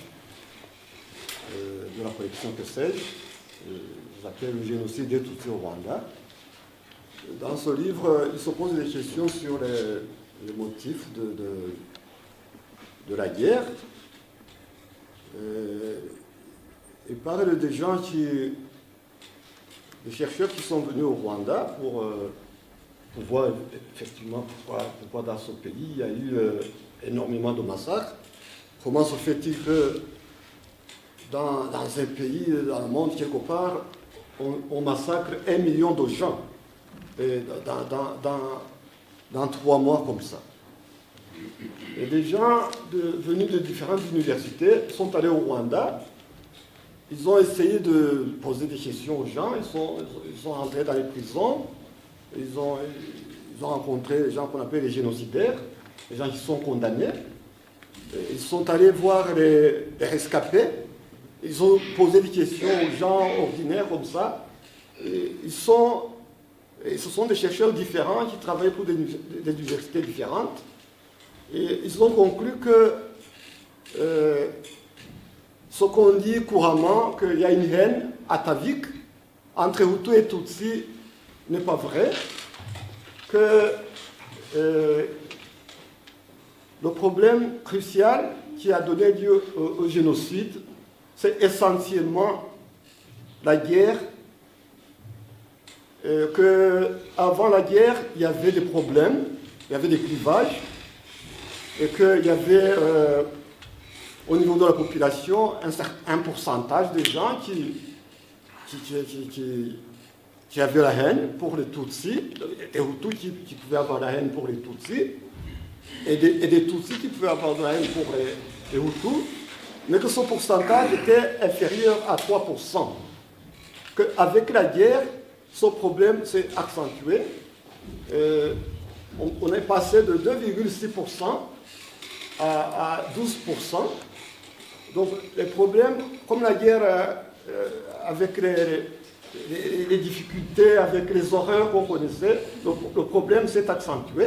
de la collection Que sais-je, s'appelle Le génocide des Tutsis au Rwanda. Dans ce livre, il se pose des questions sur les motifs de la guerre. Il parle des gens des chercheurs qui sont venus au Rwanda pour voir effectivement pourquoi dans ce pays il y a eu énormément de massacres. Comment se fait-il que dans un pays, dans le monde, quelque part, on massacre 1 million de gens dans 3 mois comme ça? Et des gens venus de différentes universités sont allés au Rwanda. Ils ont essayé de poser des questions aux gens, ils sont entrés dans les prisons, ils ont rencontré les gens qu'on appelle les génocidaires, les gens qui sont condamnés. Ils sont allés voir les rescapés, ils ont posé des questions aux gens ordinaires comme ça. Ce sont des chercheurs différents qui travaillent pour des universités différentes. Et ils ont conclu que ce qu'on dit couramment, qu'il y a une haine atavique entre Hutu et Tutsi, n'est pas vrai. Que le problème crucial qui a donné lieu au génocide, c'est essentiellement la guerre. Qu'avant la guerre, il y avait des problèmes, il y avait des clivages, et qu'il y avait au niveau de la population un pourcentage de gens qui avaient la haine pour les Tutsis, des Hutus qui pouvaient avoir la haine pour les Tutsis, et des Tutsis qui pouvaient avoir de la haine pour les Hutus, mais que ce pourcentage était inférieur à 3%. Qu'avec la guerre, ce problème s'est accentué. On est passé de 2,6% à 12%. Donc les problèmes, comme la guerre avec les difficultés, avec les horreurs qu'on connaissait, le problème s'est accentué.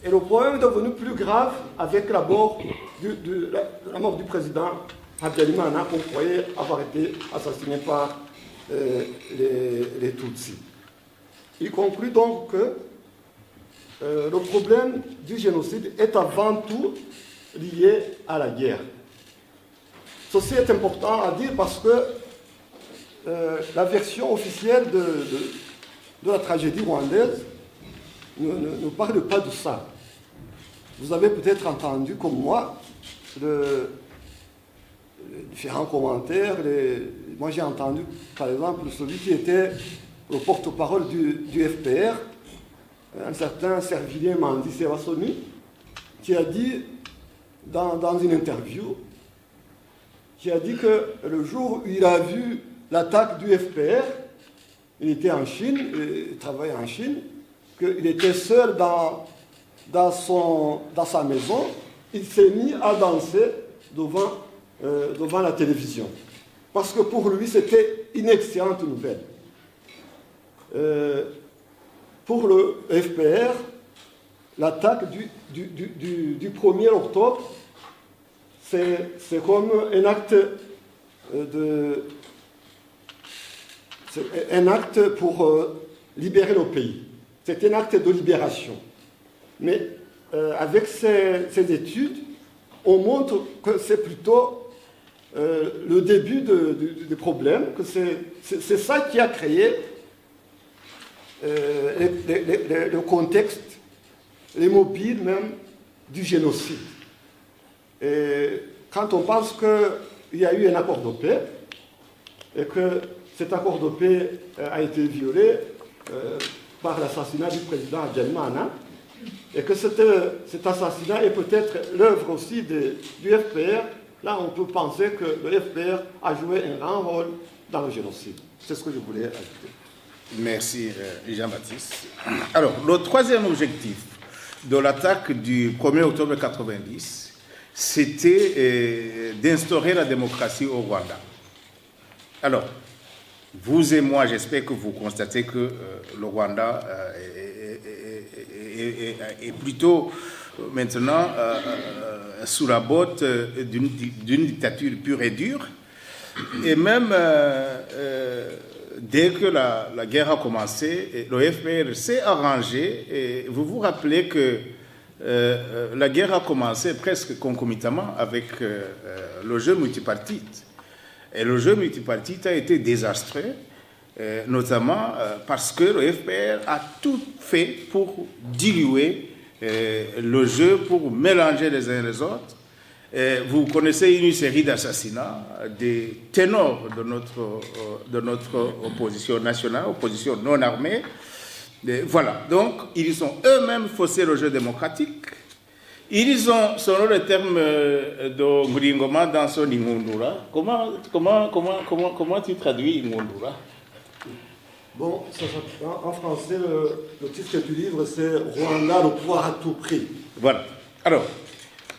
Et le problème est devenu plus grave avec la mort du président Habyarimana, qu'on croyait avoir été assassiné par les Tutsis. Il conclut donc que le problème du génocide est avant tout lié à la guerre. Ceci est important à dire parce que la version officielle de la tragédie rwandaise ne parle pas de ça. Vous avez peut-être entendu, comme moi, les différents commentaires. Moi, j'ai entendu, par exemple, celui qui était le porte-parole du FPR, un certain Servilien Mandi Serasoni, qui a dit, dans une interview, qui a dit que le jour où il a vu l'attaque du FPR, il était en Chine, il travaillait en Chine, qu'il était seul dans sa maison, il s'est mis à danser devant la télévision. Parce que pour lui, c'était une excellente nouvelle. Pour le FPR, l'attaque du 1er octobre, c'est comme un acte pour libérer le pays. C'est un acte de libération. Mais avec ces études, on montre que c'est plutôt le début du problème, que c'est ça qui a créé le contexte, les mobiles même du génocide. Et quand on pense qu'il y a eu un accord de paix et que cet accord de paix a été violé par l'assassinat du président Habyarimana, et que cet assassinat est peut-être l'œuvre aussi du FPR, là on peut penser que le FPR a joué un grand rôle dans le génocide. C'est ce que je voulais ajouter. Merci Jean-Baptiste. Alors, le troisième objectif de l'attaque du 1er octobre 1990, c'était d'instaurer la démocratie au Rwanda. Alors, vous et moi, j'espère que vous constatez que le Rwanda est plutôt maintenant sous la botte d'une dictature pure et dure. Et même dès que la guerre a commencé, le FPR s'est arrangé. Et vous vous rappelez que la guerre a commencé presque concomitamment avec le jeu multipartite. Et le jeu multipartite a été désastreux, notamment parce que le FPR a tout fait pour diluer le jeu, pour mélanger les uns les autres. Vous connaissez une série d'assassinats des ténors de notre opposition nationale, opposition non armée. Voilà, donc ils ont eux-mêmes faussé le jeu démocratique. Ils ont, selon le terme de Ngringoma dans son Ingundura, comment tu traduis Ingundura? Bon, en français, le titre du livre, c'est « Rwanda, le pouvoir à tout prix ». Voilà. Alors,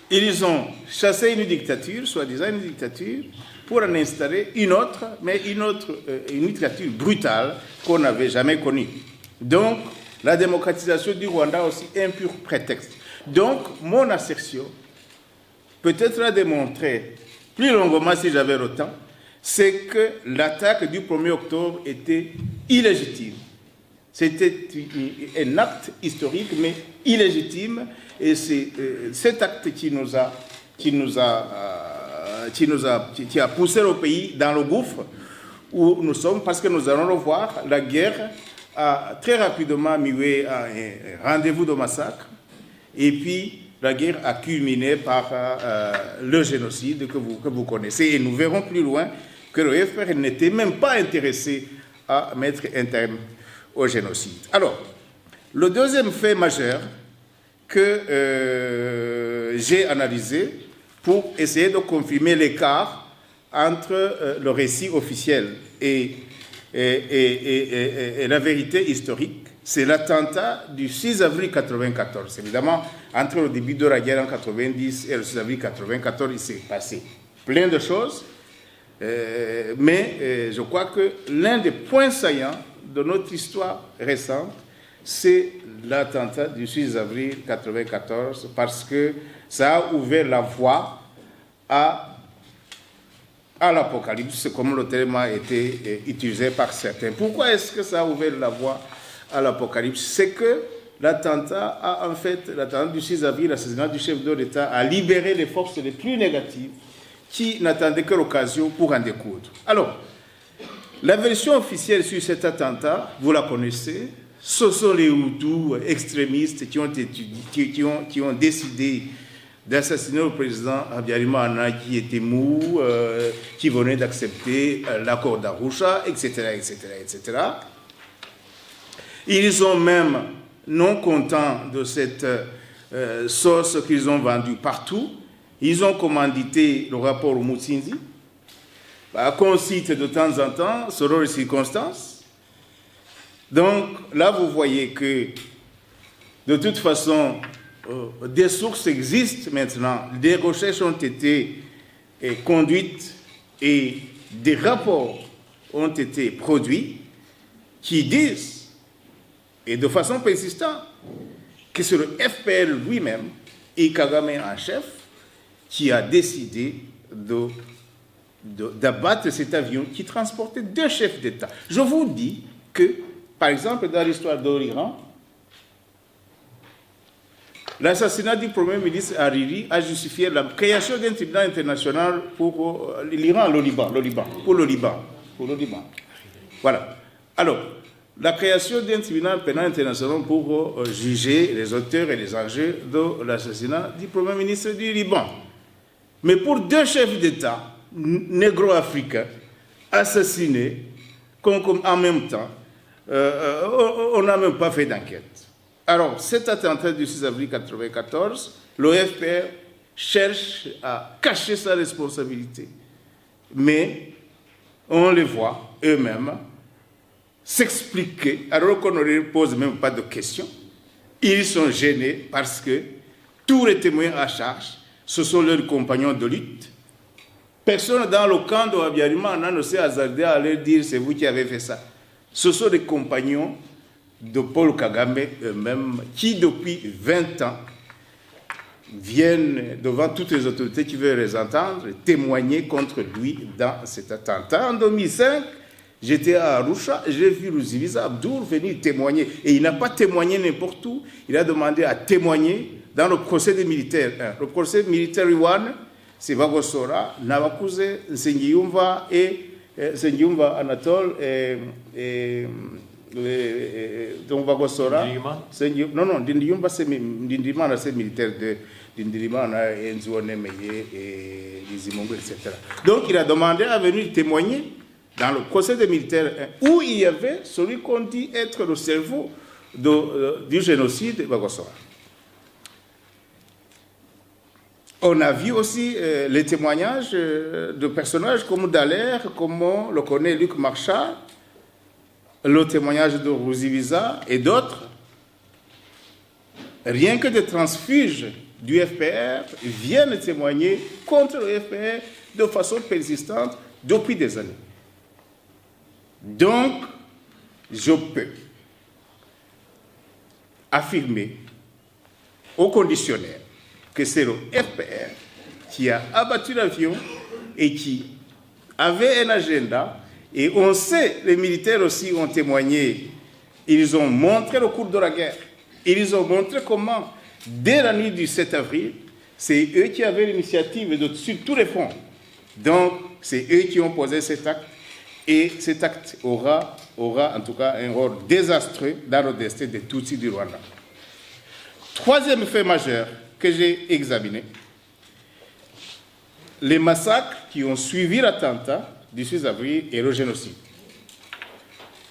ils ont chassé une dictature, soi-disant une dictature, pour en installer une autre, mais une dictature brutale qu'on n'avait jamais connue. Donc, la démocratisation du Rwanda aussi un pur prétexte. Donc, mon assertion, peut-être la démontrer plus longuement si j'avais le temps, c'est que l'attaque du 1er octobre était illégitime. C'était un acte historique, mais illégitime, et c'est cet acte qui a poussé le pays dans le gouffre où nous sommes, parce que nous allons le voir, la guerre a très rapidement mué à un rendez-vous de massacre. Et puis, la guerre a culminé par le génocide que vous connaissez. Et nous verrons plus loin que le FPR n'était même pas intéressé à mettre un terme au génocide. Alors, le deuxième fait majeur que j'ai analysé pour essayer de confirmer l'écart entre le récit officiel et la vérité historique, c'est l'attentat du 6 avril 1994. Évidemment, entre le début de la guerre en 1990 et le 6 avril 1994, il s'est passé plein de choses. Mais je crois que l'un des points saillants de notre histoire récente, c'est l'attentat du 6 avril 1994, parce que ça a ouvert la voie à l'apocalypse, comme le terme a été utilisé par certains. Pourquoi est-ce que ça a ouvert la voie à l'apocalypse? C'est que l'attentat du 6 avril, l'assassinat du chef de l'État, a libéré les forces les plus négatives qui n'attendaient que l'occasion pour en découdre. Alors, la version officielle sur cet attentat, vous la connaissez, ce sont les Hutus extrémistes qui ont décidé d'assassiner le président Habyarimana, qui était mou, qui venait d'accepter l'accord d'Arusha, etc., etc., etc. Ils sont même non contents de cette sauce qu'ils ont vendue partout. Ils ont commandité le rapport Mutsinzi, qu'on cite de temps en temps, selon les circonstances. Donc là, vous voyez que, de toute façon, des sources existent maintenant, des recherches ont été conduites et des rapports ont été produits qui disent, et de façon persistante, que c'est le FPR lui-même et Kagame en chef qui a décidé d'abattre cet avion qui transportait 2 chefs d'État. Je vous dis que, par exemple, dans l'histoire de l'Iran, l'assassinat du Premier ministre Hariri a justifié la création d'un tribunal international pour l'Iran, pour le Liban. Voilà. Alors, la création d'un tribunal pénal international pour juger les auteurs et les enjeux de l'assassinat du Premier ministre du Liban. Mais pour 2 chefs d'État négro-africains assassinés en même temps, on n'a même pas fait d'enquête. Alors, cet attentat du 6 avril 1994, l'OFPR cherche à cacher sa responsabilité. Mais on les voit eux-mêmes s'expliquer, alors qu'on ne leur pose même pas de questions. Ils sont gênés parce que tous les témoins à charge, ce sont leurs compagnons de lutte. Personne dans le camp de Habyarimana ne s'est hasardé à leur dire « c'est vous qui avez fait ça ». Ce sont des compagnons de Paul Kagame eux-mêmes qui, depuis 20 ans, viennent devant toutes les autorités qui veulent les entendre, témoigner contre lui dans cet attentat. En 2005, j'étais à Arusha, j'ai vu Ruzibiza Abdour venir témoigner. Et il n'a pas témoigné n'importe où, il a demandé à témoigner dans le procès des militaires. Le procès militaire Iwan, c'est Bagosora, Navakuze, Nsengiyumva et Nsengiyumva Anatole et donc Bagosora. Non, Ndindiyumva c'est militaire de Ndindimana et Nzuonemeye et Lizimongo, etc. Donc il a demandé à venir témoigner dans le procès des militaires où il y avait celui qu'on dit être le cerveau du génocide de Bagosora. On a vu aussi les témoignages de personnages comme Dallaire, comme on le connaît Luc Marchal, le témoignage de Ruzibiza et d'autres. Rien que des transfuges du FPR viennent témoigner contre le FPR de façon persistante depuis des années. Donc, je peux affirmer au conditionnel que c'est le FPR qui a abattu l'avion et qui avait un agenda. Et on sait, les militaires aussi ont témoigné, ils ont montré le cours de la guerre, ils ont montré comment, dès la nuit du 7 avril, c'est eux qui avaient l'initiative sur tous les fronts. Donc, c'est eux qui ont posé cet acte, et cet acte aura en tout cas un rôle désastreux dans le destin des Tutsis du Rwanda. Troisième fait majeur que j'ai examiné, les massacres qui ont suivi l'attentat du 6 avril et le génocide.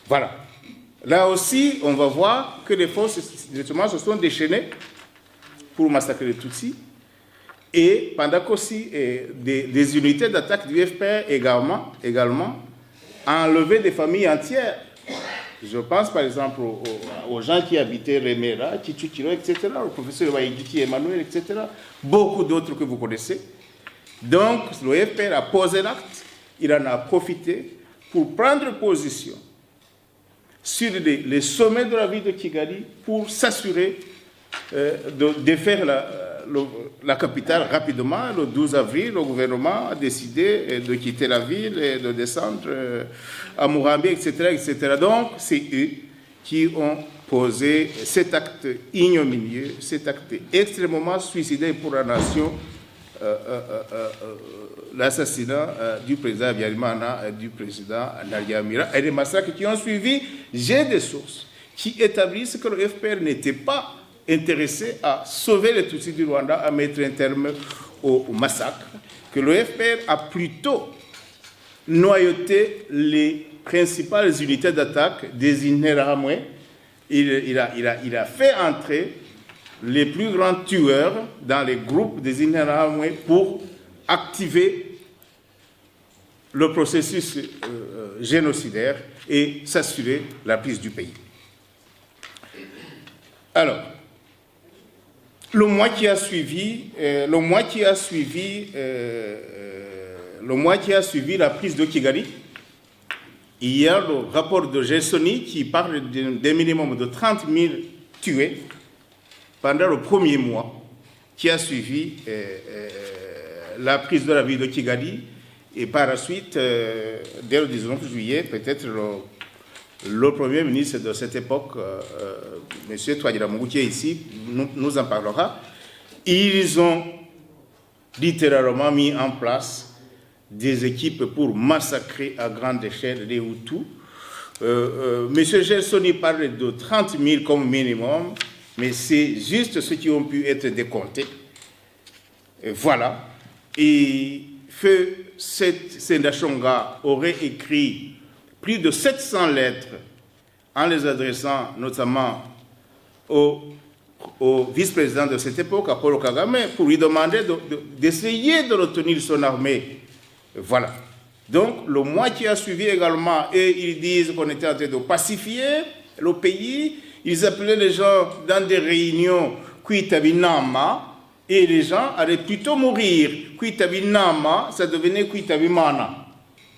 Voilà. Là aussi, on va voir que les forces justement se sont déchaînées pour massacrer les Tutsis, et pendant qu'aussi des unités d'attaque du FPR également enlevé des familles entières. Je pense par exemple aux gens qui habitaient Remera, Chichukiro, etc., le professeur Waïdiki Emmanuel, etc., beaucoup d'autres que vous connaissez. Donc, le FPR a posé l'acte, il en a profité pour prendre position sur les sommets de la ville de Kigali pour s'assurer de défaire la capitale rapidement. Le 12 avril, le gouvernement a décidé de quitter la ville et de descendre à Murambi, etc., etc. Donc, c'est eux qui ont posé cet acte ignominieux, cet acte extrêmement suicidaire pour la nation, l'assassinat du président Habyarimana et du président Nariamira et les massacres qui ont suivi. J'ai des sources qui établissent que le FPR n'était pas intéressé à sauver les Tutsis du Rwanda, à mettre un terme au massacre, que le FPR a plutôt noyauté les principales unités d'attaque des Interahamwe. Il a fait entrer les plus grands tueurs dans les groupes des Interahamwe pour activer le processus génocidaire et s'assurer la prise du pays. Alors, le mois qui a suivi la prise de Kigali, il y a le rapport de Gelsoni qui parle d'un minimum de 30 000 tués pendant le premier mois qui a suivi la prise de la ville de Kigali. Et par la suite, dès le 19 juillet, peut-être le Premier ministre de cette époque, M. Twagiramungu, qui est ici, nous en parlera. Ils ont littéralement mis en place des équipes pour massacrer à grande échelle les Hutus. M. Gelsoni parle de 30 000 comme minimum, mais c'est juste ceux qui ont pu être décomptés. Et voilà. Et Feu Sendashonga aurait écrit plus de 700 lettres en les adressant notamment au vice-président de cette époque, à Paul Kagame, pour lui demander d'essayer de retenir son armée. Voilà. Donc, le mois qui a suivi également, et ils disent qu'on était en train de pacifier le pays. Ils appelaient les gens dans des réunions Kuitabinama, et les gens allaient plutôt mourir. Kuitabinama, ça devenait Kuitabimana.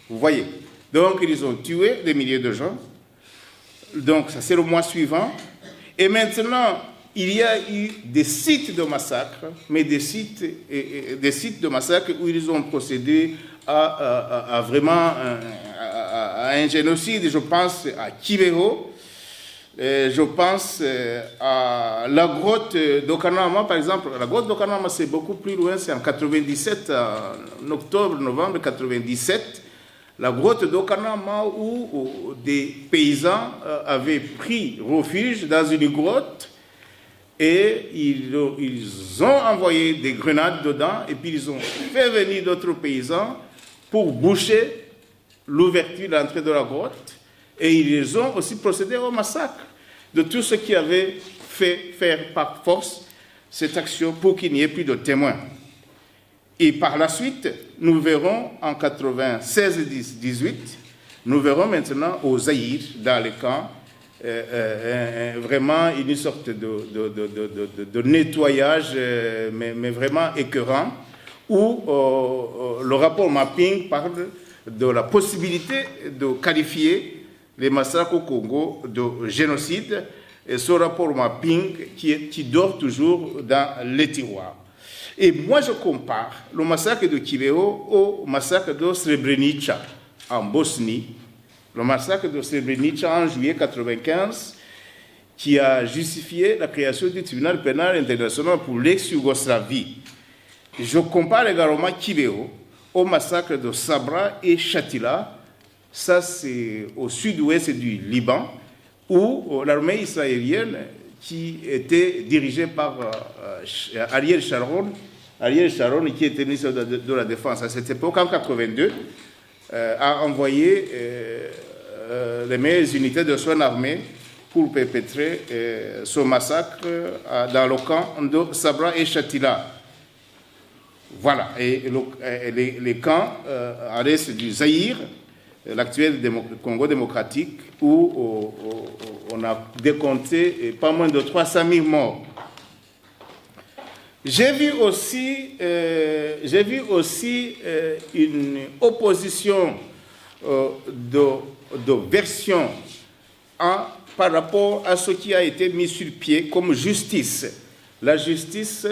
Vous voyez. Donc, ils ont tué des milliers de gens. Donc, ça c'est le mois suivant. Et maintenant, il y a eu des sites de massacre, mais des sites de massacre où ils ont procédé à vraiment un génocide. Je pense à Kibeho, je pense à la grotte d'Okanama, par exemple. La grotte d'Okanama, c'est beaucoup plus loin, c'est en 97, en octobre, novembre 97. La grotte d'Okanama où des paysans avaient pris refuge dans une grotte et ils ont envoyé des grenades dedans et puis ils ont fait venir d'autres paysans pour boucher l'ouverture, l'entrée de la grotte, et ils ont aussi procédé au massacre de tous ceux qui avaient fait faire par force cette action pour qu'il n'y ait plus de témoins. Et par la suite, nous verrons en 96-18, nous verrons maintenant au Zaïre, dans les camps, vraiment une sorte de nettoyage, mais vraiment écœurant, où le rapport mapping parle de la possibilité de qualifier les massacres au Congo de génocide, et ce rapport mapping qui dort toujours dans les tiroirs. Et moi, je compare le massacre de Kibeho au massacre de Srebrenica en Bosnie, le massacre de Srebrenica en juillet 1995, qui a justifié la création du tribunal pénal international pour l'ex-Yougoslavie. Je compare également Kibeho au massacre de Sabra et Shatila, ça c'est au sud-ouest du Liban, où l'armée israélienne, qui était dirigée par Ariel Sharon, qui était ministre de la Défense à cette époque, en 1982, a envoyé les meilleures unités de son armée pour perpétrer ce massacre dans le camp de Sabra et Shatila. Voilà, et les camps à l'est du Zaïre, l'actuel Congo démocratique, où on a décompté pas moins de 300 000 morts. J'ai vu aussi une opposition de versions par rapport à ce qui a été mis sur pied comme justice. La justice,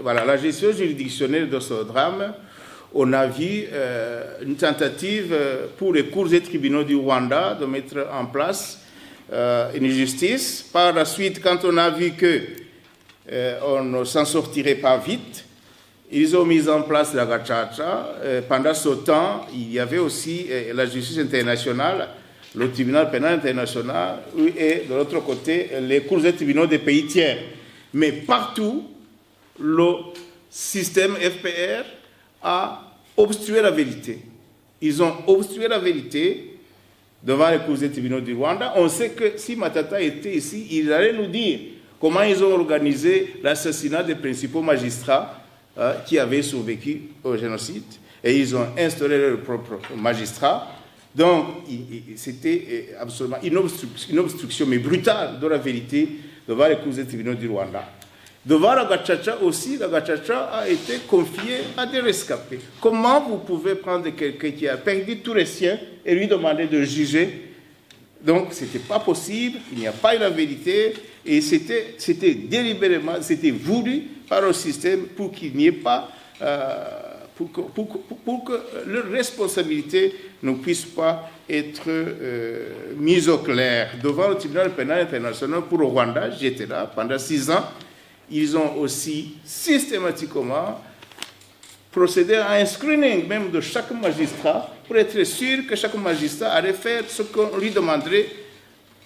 voilà, la gestion juridictionnelle de ce drame, on a vu une tentative pour les cours et tribunaux du Rwanda de mettre en place une justice. Par la suite, quand on a vu qu'on ne s'en sortirait pas vite, ils ont mis en place la Gacaca. Pendant ce temps, il y avait aussi la justice internationale, le tribunal pénal international, et de l'autre côté, les cours et tribunaux des pays tiers. Mais partout, le système FPR a obstrué la vérité. Ils ont obstrué la vérité devant les cours et tribunaux du Rwanda. On sait que si Matata était ici, il allait nous dire comment ils ont organisé l'assassinat des principaux magistrats qui avaient survécu au génocide. Et ils ont instauré leurs propres magistrats. Donc, c'était absolument une obstruction, mais brutale, de la vérité devant les cours et tribunaux du Rwanda. Devant la Gacaca aussi, la Gacaca a été confiée à des rescapés. Comment vous pouvez prendre quelqu'un qui a perdu tous les siens et lui demander de juger? Donc, ce n'était pas possible, il n'y a pas eu la vérité, et c'était délibérément, c'était voulu par le système pour qu'il n'y ait pas, pour que leurs responsabilités ne puissent pas être mises au clair. Devant le tribunal pénal international pour le Rwanda, j'étais là pendant 6 ans, ils ont aussi systématiquement procédé à un screening même de chaque magistrat pour être sûr que chaque magistrat allait faire ce qu'on lui demanderait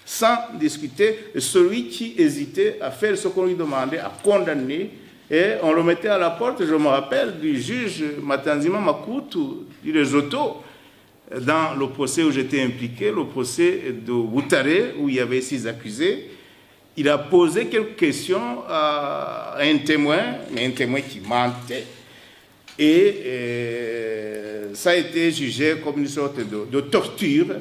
sans discuter. Et celui qui hésitait à faire ce qu'on lui demandait, à condamner, et on le mettait à la porte. Je me rappelle du juge Matanzima Makutu du Lesotho, dans le procès où j'étais impliqué, le procès de Butare, où il y avait 6 accusés. Il a posé quelques questions à un témoin, mais un témoin qui mentait. Et ça a été jugé comme une sorte de torture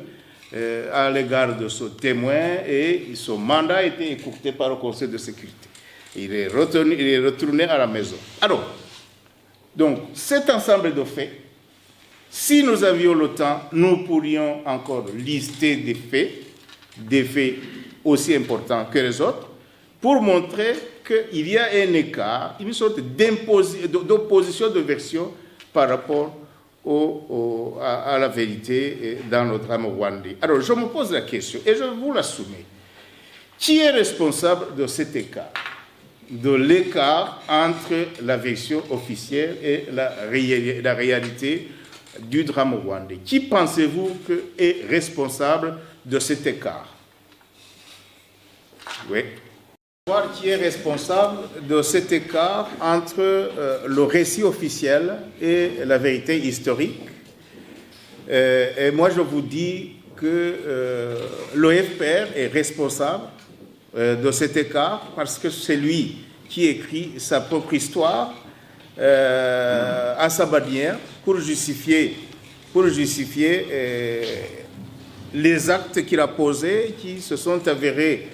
à l'égard de ce témoin, et son mandat a été écourté par le Conseil de sécurité. Il est retourné à la maison. Alors, donc, cet ensemble de faits, si nous avions le temps, nous pourrions encore lister des faits aussi importants que les autres, pour montrer qu'il y a un écart, une sorte d'opposition de version par rapport à la vérité dans le drame rwandais. Alors, je me pose la question, et je vous la soumets. Qui est responsable de cet écart, de l'écart entre la version officielle et la réalité du drame rwandais? Qui pensez-vous est responsable de cet écart? Oui. Qui est responsable de cet écart entre le récit officiel et la vérité historique? Et moi, je vous dis que l'OFPR est responsable de cet écart parce que c'est lui qui écrit sa propre histoire à sa manière pour justifier les actes qu'il a posés qui se sont avérés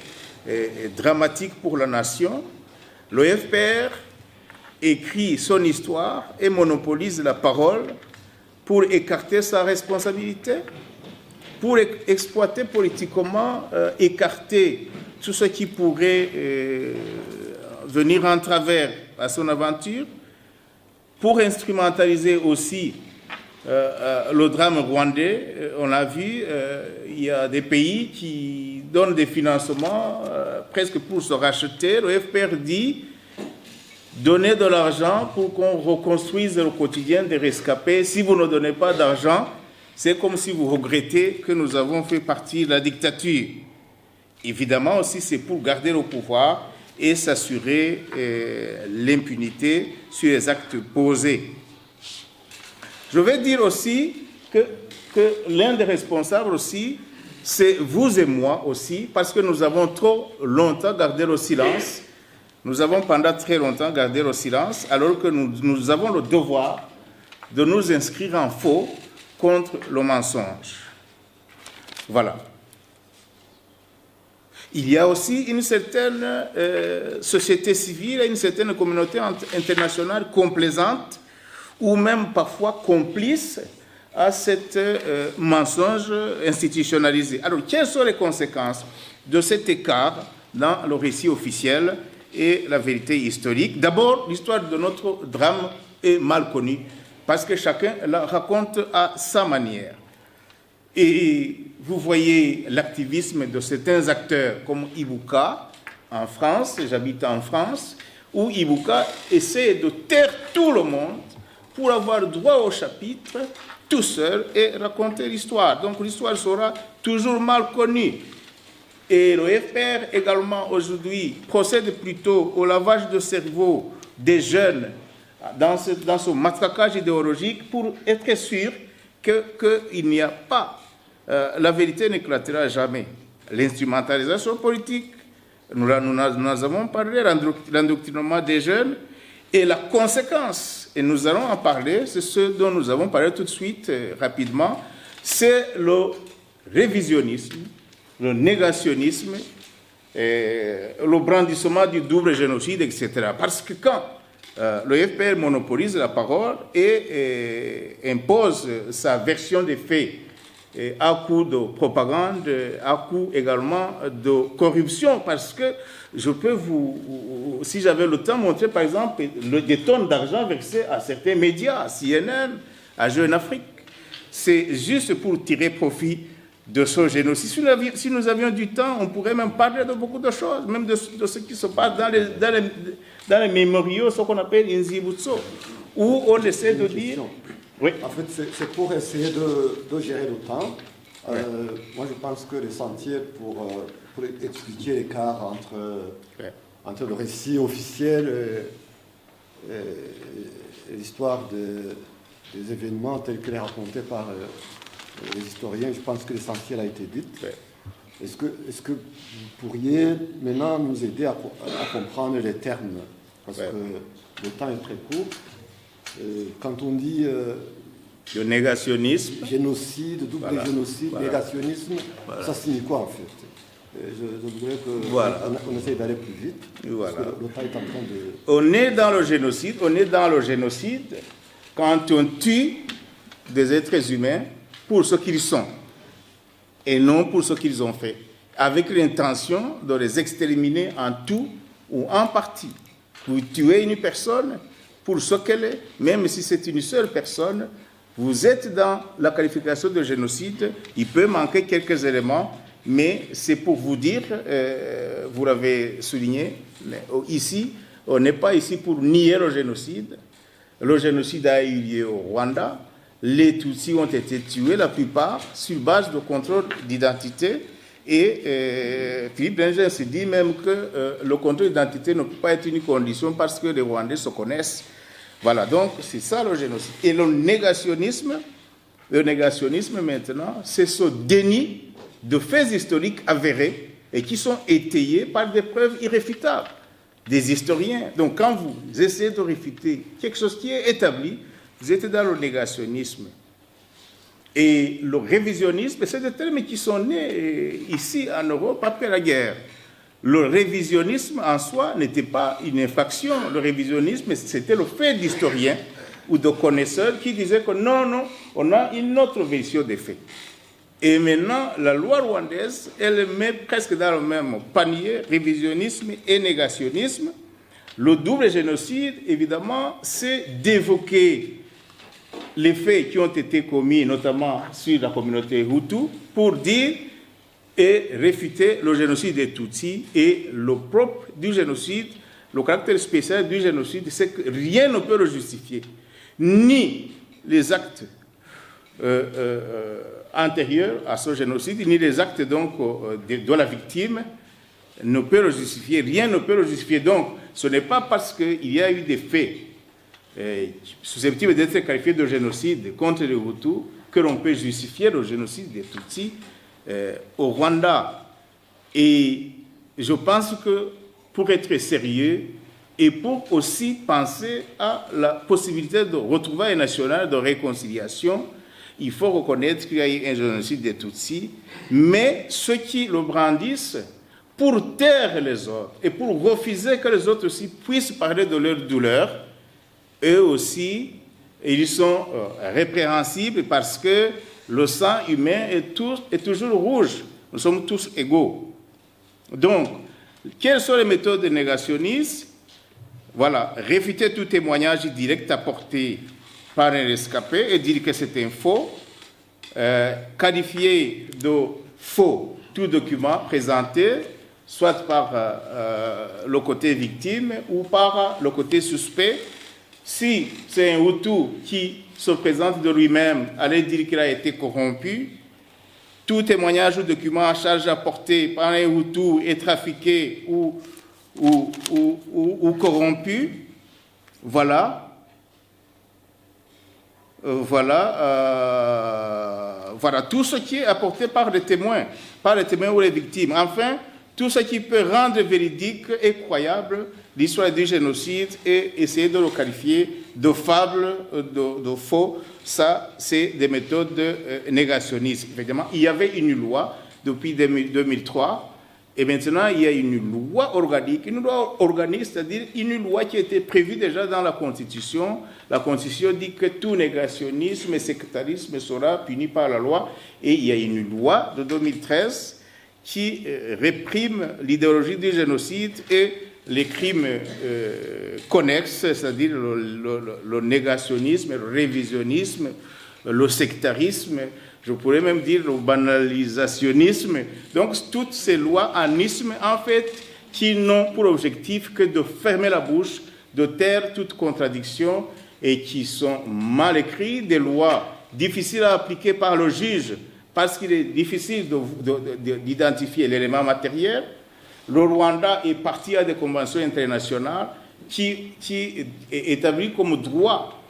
dramatique pour la nation. L'OFPR écrit son histoire et monopolise la parole pour écarter sa responsabilité, pour exploiter politiquement, écarter tout ce qui pourrait venir en travers à son aventure, pour instrumentaliser aussi le drame rwandais. On a vu, il y a des pays qui donnent des financements presque pour se racheter. Le FPR dit donnez de l'argent pour qu'on reconstruise le quotidien des rescapés. Si vous ne donnez pas d'argent, c'est comme si vous regrettez que nous avons fait partie de la dictature. Évidemment aussi, c'est pour garder le pouvoir et s'assurer l'impunité sur les actes posés. Je vais dire aussi que l'un des responsables aussi, c'est vous et moi aussi, parce que nous avons trop longtemps gardé le silence. Nous avons pendant très longtemps gardé le silence, alors que nous avons le devoir de nous inscrire en faux contre le mensonge. Voilà. Il y a aussi une certaine société civile et une certaine communauté internationale complaisante ou même parfois complice à cet mensonge institutionnalisé. Alors, quelles sont les conséquences de cet écart dans le récit officiel et la vérité historique? D'abord, l'histoire de notre drame est mal connue parce que chacun la raconte à sa manière. Et vous voyez l'activisme de certains acteurs comme Ibuka en France, j'habite en France, où Ibuka essaie de taire tout le monde pour avoir droit au chapitre tout seul et raconter l'histoire. Donc l'histoire sera toujours mal connue. Et le FPR également aujourd'hui procède plutôt au lavage de cerveau des jeunes dans ce matraquage idéologique pour être sûr qu'il n'y a pas, la vérité n'éclatera jamais. L'instrumentalisation politique, nous avons parlé, l'endoctrinement des jeunes et la conséquence, et nous allons en parler, c'est ce dont nous avons parlé tout de suite, rapidement, c'est le révisionnisme, le négationnisme, le brandissement du double génocide, etc. Parce que quand le FPR monopolise la parole et impose sa version des faits à coup de propagande, à coup également de corruption, parce que je peux si j'avais le temps, montrer par exemple des tonnes d'argent versées à certains médias, à CNN, à Jeune Afrique. C'est juste pour tirer profit de ce génocide. Si nous avions du temps, on pourrait même parler de beaucoup de choses, même de ce qui se passe dans les mémoriaux, ce qu'on appelle Inzibutso, où on essaie de dire... Oui. En fait, c'est pour essayer de gérer le temps. Moi, je pense que les sentiers pour expliquer l'écart entre le récit officiel et l'histoire des événements tels que les racontés par les historiens, je pense que l'essentiel a été dit. Est-ce que vous pourriez maintenant nous aider à comprendre les termes? Parce que le temps est très court. Quand on dit le négationnisme, génocide, double génocide, négationnisme, ça signifie quoi en fait? Je voudrais qu'on essaye d'aller plus vite. Parce que le temps est en train de... On est dans le génocide quand on tue des êtres humains pour ce qu'ils sont et non pour ce qu'ils ont fait, avec l'intention de les exterminer en tout ou en partie. Vous tuez une personne pour ce qu'elle est, même si c'est une seule personne, vous êtes dans la qualification de génocide. Il peut manquer quelques éléments, mais c'est pour vous dire, vous l'avez souligné, ici, on n'est pas ici pour nier le génocide. Le génocide a eu lieu au Rwanda. Les Tutsis ont été tués, la plupart, sur base de contrôle d'identité. Et Philippe Benjamin se dit même que le contrôle d'identité ne peut pas être une condition parce que les Rwandais se connaissent. Voilà, donc c'est ça le génocide. Et le négationnisme maintenant, c'est ce déni de faits historiques avérés et qui sont étayés par des preuves irréfutables des historiens. Donc quand vous essayez de réfuter quelque chose qui est établi, vous êtes dans le négationnisme. Et le révisionnisme, c'est des termes qui sont nés ici en Europe après la guerre. Le révisionnisme en soi n'était pas une infraction. Le révisionnisme, c'était le fait d'historiens ou de connaisseurs qui disaient que non, on a une autre version des faits. Et maintenant, la loi rwandaise, elle met presque dans le même panier révisionnisme et négationnisme. Le double génocide, évidemment, c'est d'évoquer les faits qui ont été commis, notamment sur la communauté Hutu, pour dire et réfuter le génocide des Tutsis. Et le propre du génocide, le caractère spécial du génocide, c'est que rien ne peut le justifier. Ni les actes antérieurs à ce génocide, ni les actes donc, de la victime ne peut le justifier. Rien ne peut le justifier. Donc, ce n'est pas parce qu'il y a eu des faits susceptibles d'être qualifiés de génocide contre les Hutus que l'on peut justifier le génocide des Tutsis au Rwanda. Et je pense que pour être sérieux et pour aussi penser à la possibilité de retrouvailles nationales, de réconciliation, il faut reconnaître qu'il y a eu un génocide des Tutsis, mais ceux qui le brandissent pour taire les autres et pour refuser que les autres aussi puissent parler de leur douleur, eux aussi Et ils sont répréhensibles parce que le sang humain est toujours rouge. Nous sommes tous égaux. Donc, quelles sont les méthodes de négationnisme? Voilà, réfuter tout témoignage direct apporté par un rescapé et dire que c'est un faux, qualifier de faux tout document présenté, soit par le côté victime ou par le côté suspect. Si c'est un Hutu qui se présente de lui-même, aller dire qu'il a été corrompu, tout témoignage ou document à charge apporté par un Hutu est trafiqué ou corrompu, voilà, tout ce qui est apporté par les témoins ou les victimes. Enfin, tout ce qui peut rendre véridique et croyable l'histoire du génocide et essayer de le qualifier de fable, de faux, ça, c'est des méthodes négationnistes. Effectivement, il y avait une loi depuis 2003, et maintenant, il y a une loi organique, c'est-à-dire une loi qui a été prévue déjà dans la Constitution. La Constitution dit que tout négationnisme et sectarisme sera puni par la loi, et il y a une loi de 2013 qui réprime l'idéologie du génocide et les crimes connexes, c'est-à-dire le négationnisme, le révisionnisme, le sectarisme, je pourrais même dire le banalisationnisme. Donc, toutes ces lois en isme, en fait, qui n'ont pour objectif que de fermer la bouche, de taire toute contradiction et qui sont mal écrites, des lois difficiles à appliquer par le juge parce qu'il est difficile d'identifier l'élément matériel. Le Rwanda est parti à des conventions internationales qui établissent comme droit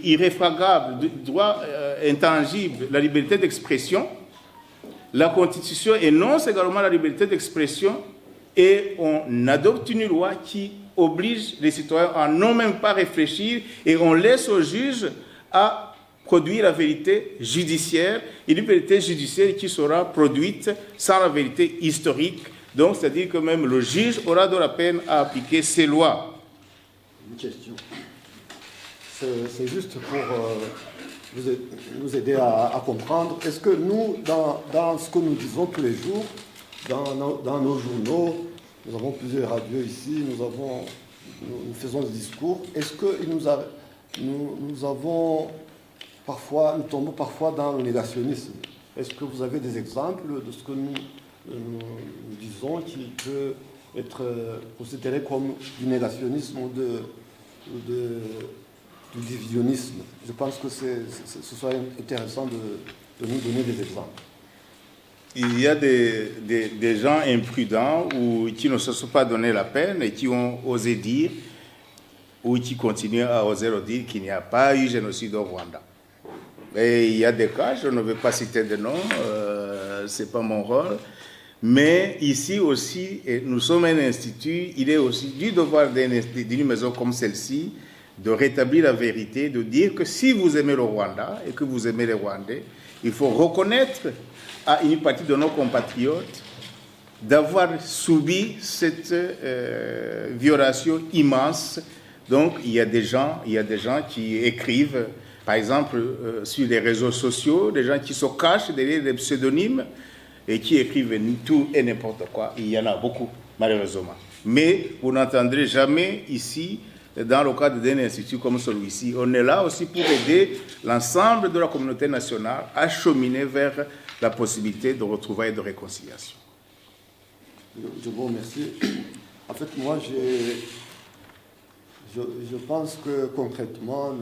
irréfragable, droit intangible, la liberté d'expression. La Constitution énonce également la liberté d'expression et on adopte une loi qui oblige les citoyens à non même pas réfléchir et on laisse au juge à produire la vérité judiciaire, et une vérité judiciaire qui sera produite sans la vérité historique. Donc, c'est-à-dire que même le juge aura de la peine à appliquer ces lois. Une question. C'est juste pour nous aider à comprendre. Est-ce que nous, dans ce que nous disons tous les jours, dans nos journaux, nous avons plusieurs radios ici, nous faisons des discours, est-ce que nous avons parfois, nous tombons parfois dans le négationnisme? Est-ce que vous avez des exemples de ce que nous disons qui peut être considéré comme du négationnisme ou du divisionnisme? Je pense que ce serait intéressant de nous donner des exemples. Il y a des gens imprudents ou qui ne se sont pas donné la peine et qui ont osé dire ou qui continuent à oser dire qu'il n'y a pas eu génocide au Rwanda. Et il y a des cas, je ne vais pas citer de nom, ce n'est pas mon rôle, mais ici aussi, nous sommes un institut, il est aussi du devoir d'une maison comme celle-ci de rétablir la vérité, de dire que si vous aimez le Rwanda et que vous aimez les Rwandais, il faut reconnaître à une partie de nos compatriotes d'avoir subi cette violation immense. Donc, il y a des gens qui écrivent, par exemple, sur les réseaux sociaux, des gens qui se cachent derrière des pseudonymes et qui écrivent tout et n'importe quoi. Il y en a beaucoup, malheureusement. Mais vous n'entendrez jamais ici, dans le cadre d'un institut comme celui-ci, on est là aussi pour aider l'ensemble de la communauté nationale à cheminer vers la possibilité de retrouvailles et de réconciliation. Je vous remercie. En fait, moi, je pense que concrètement,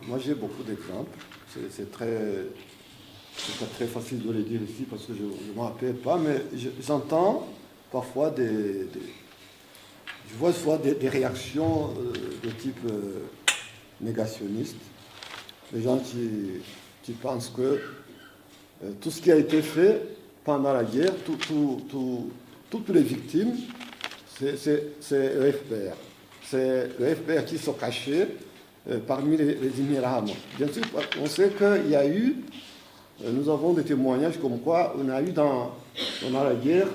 moi j'ai beaucoup d'exemples. C'est pas très facile de les dire ici parce que je ne me rappelle pas, mais j'entends parfois je vois soit des réactions de type négationniste, des gens qui pensent que tout ce qui a été fait pendant la guerre, toutes les victimes, c'est le FPR. C'est le FPR qui se cachait parmi les Immigrants. Bien sûr, on sait qu'il y a eu, nous avons des témoignages comme quoi on a eu dans la guerre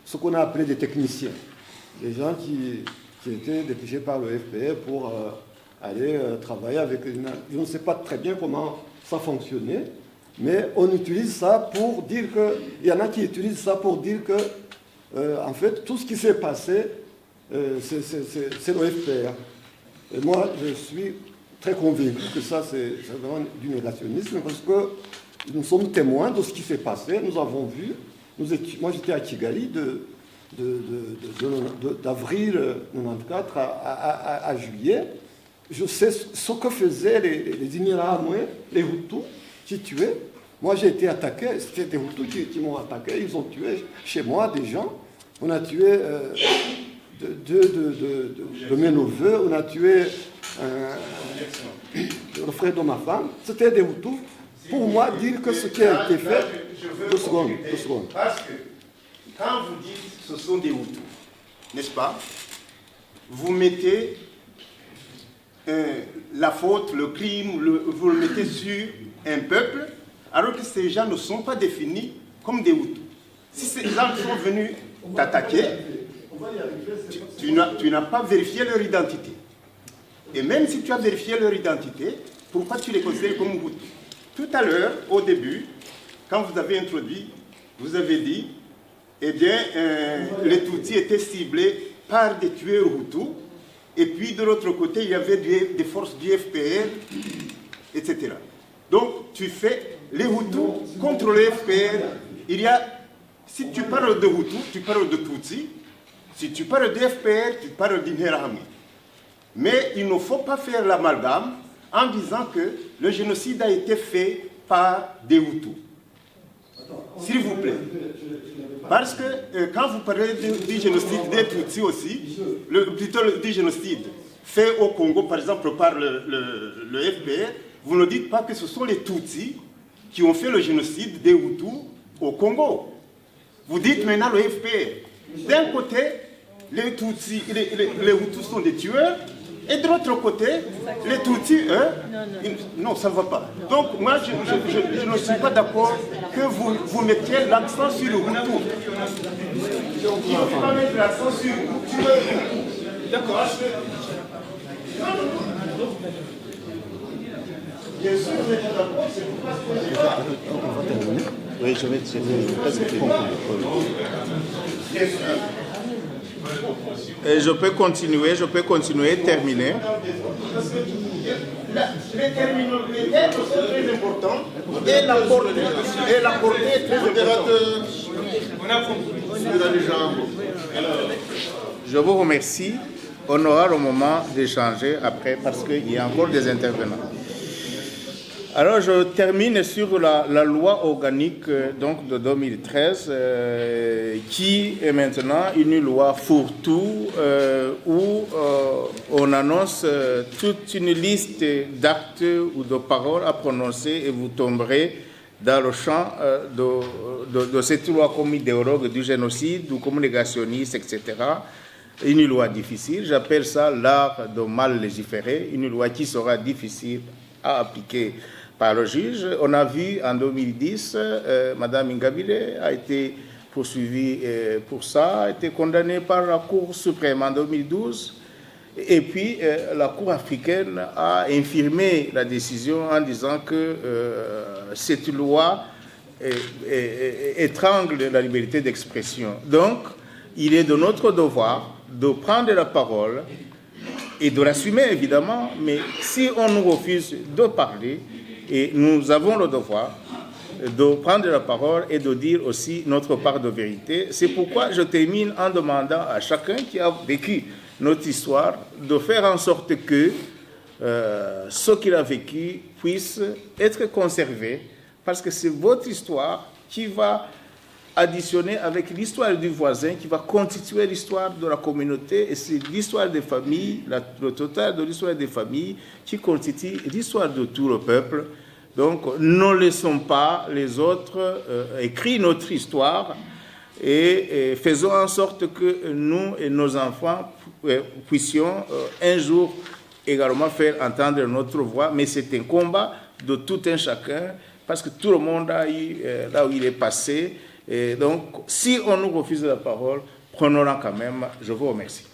ce qu'on a appelé des techniciens. Des gens qui étaient dépêchés par le FPR pour aller travailler avec les... Je ne sais pas très bien comment ça fonctionnait, mais on utilise ça pour dire que... Il y en a qui utilisent ça pour dire que, en fait, tout ce qui s'est passé, c'est le FPR. Et moi, je suis très convaincu que ça, c'est vraiment du négationnisme, parce que nous sommes témoins de ce qui s'est passé, nous avons vu, moi j'étais à Kigali d'avril 1994 à juillet, je sais ce que faisaient les Imirahamwe, les Hutus qui tuaient. Moi j'ai été attaqué, c'était des Hutus qui m'ont attaqué, ils ont tué chez moi des gens, on a tué de mes neveux, on a tué le frère de ma femme, c'était des Hutus. Pour moi, dire que ce qui a été fait... Deux secondes. Parce que quand vous dites ce sont des Hutus, n'est-ce pas, vous mettez la faute, le crime, vous le mettez sur un peuple, alors que ces gens ne sont pas définis comme des Hutus. Si ces gens sont venus t'attaquer, tu n'as pas vérifié leur identité. Et même si tu as vérifié leur identité, pourquoi tu les considères comme Hutus? Tout à l'heure, au début, quand vous avez introduit, vous avez dit, eh bien, les Tutsis étaient ciblés par des tueurs Hutus, et puis de l'autre côté, il y avait des forces du FPR, etc. Donc, tu fais les Hutus contre le FPR. Si tu parles de Hutus, tu parles de Tutsis. Si tu parles de FPR, tu parles d'Imirahamwe. Mais il ne faut pas faire l'amalgame en disant que le génocide a été fait par des Hutus. S'il vous plaît. Parce que quand vous parlez du génocide des Tutsis aussi, plutôt du génocide fait au Congo, par exemple par le FPR, vous ne dites pas que ce sont les Tutsis qui ont fait le génocide des Hutus au Congo. Vous dites maintenant le FPR. D'un côté, les Tutsis, les Hutus sont des tueurs, et de l'autre côté, les Tutsis, non, ça ne va pas. Donc, moi, je ne suis pas d'accord que vous mettiez l'accent sur le Hutu. Il ne faut pas mettre l'accent sur le Hutu. D'accord. Bien sûr, vous êtes d'accord, c'est pourquoi on va terminer. Oui, je vais presque conclure. Bien sûr. Et je peux continuer, terminer. Les termes sont très importants et la portée est très importante. Je vous remercie. On aura le moment d'échanger après parce qu'il y a encore des intervenants. Alors, je termine sur la loi organique donc, de 2013 qui est maintenant une loi fourre-tout où on annonce toute une liste d'actes ou de paroles à prononcer et vous tomberez dans le champ de cette loi comme idéologue du génocide ou comme négationniste, etc. Une loi difficile, j'appelle ça l'art de mal légiférer, une loi qui sera difficile à appliquer par le juge. On a vu en 2010, Mme Ingabire a été poursuivie pour ça, a été condamnée par la Cour suprême en 2012. Et puis, la Cour africaine a infirmé la décision en disant que cette loi étrangle la liberté d'expression. Donc, il est de notre devoir de prendre la parole et de l'assumer, évidemment, mais si on nous refuse de parler, et nous avons le devoir de prendre la parole et de dire aussi notre part de vérité. C'est pourquoi je termine en demandant à chacun qui a vécu notre histoire de faire en sorte que ce qu'il a vécu puisse être conservé, parce que c'est votre histoire qui va additionner avec l'histoire du voisin, qui va constituer l'histoire de la communauté, et c'est l'histoire des familles, le total de l'histoire des familles, qui constitue l'histoire de tout le peuple. Donc, ne laissons pas les autres écrire notre histoire et faisons en sorte que nous et nos enfants puissions un jour également faire entendre notre voix. Mais c'est un combat de tout un chacun, parce que tout le monde a eu là où il est passé. Et donc, si on nous refuse la parole, prenons-la quand même. Je vous remercie.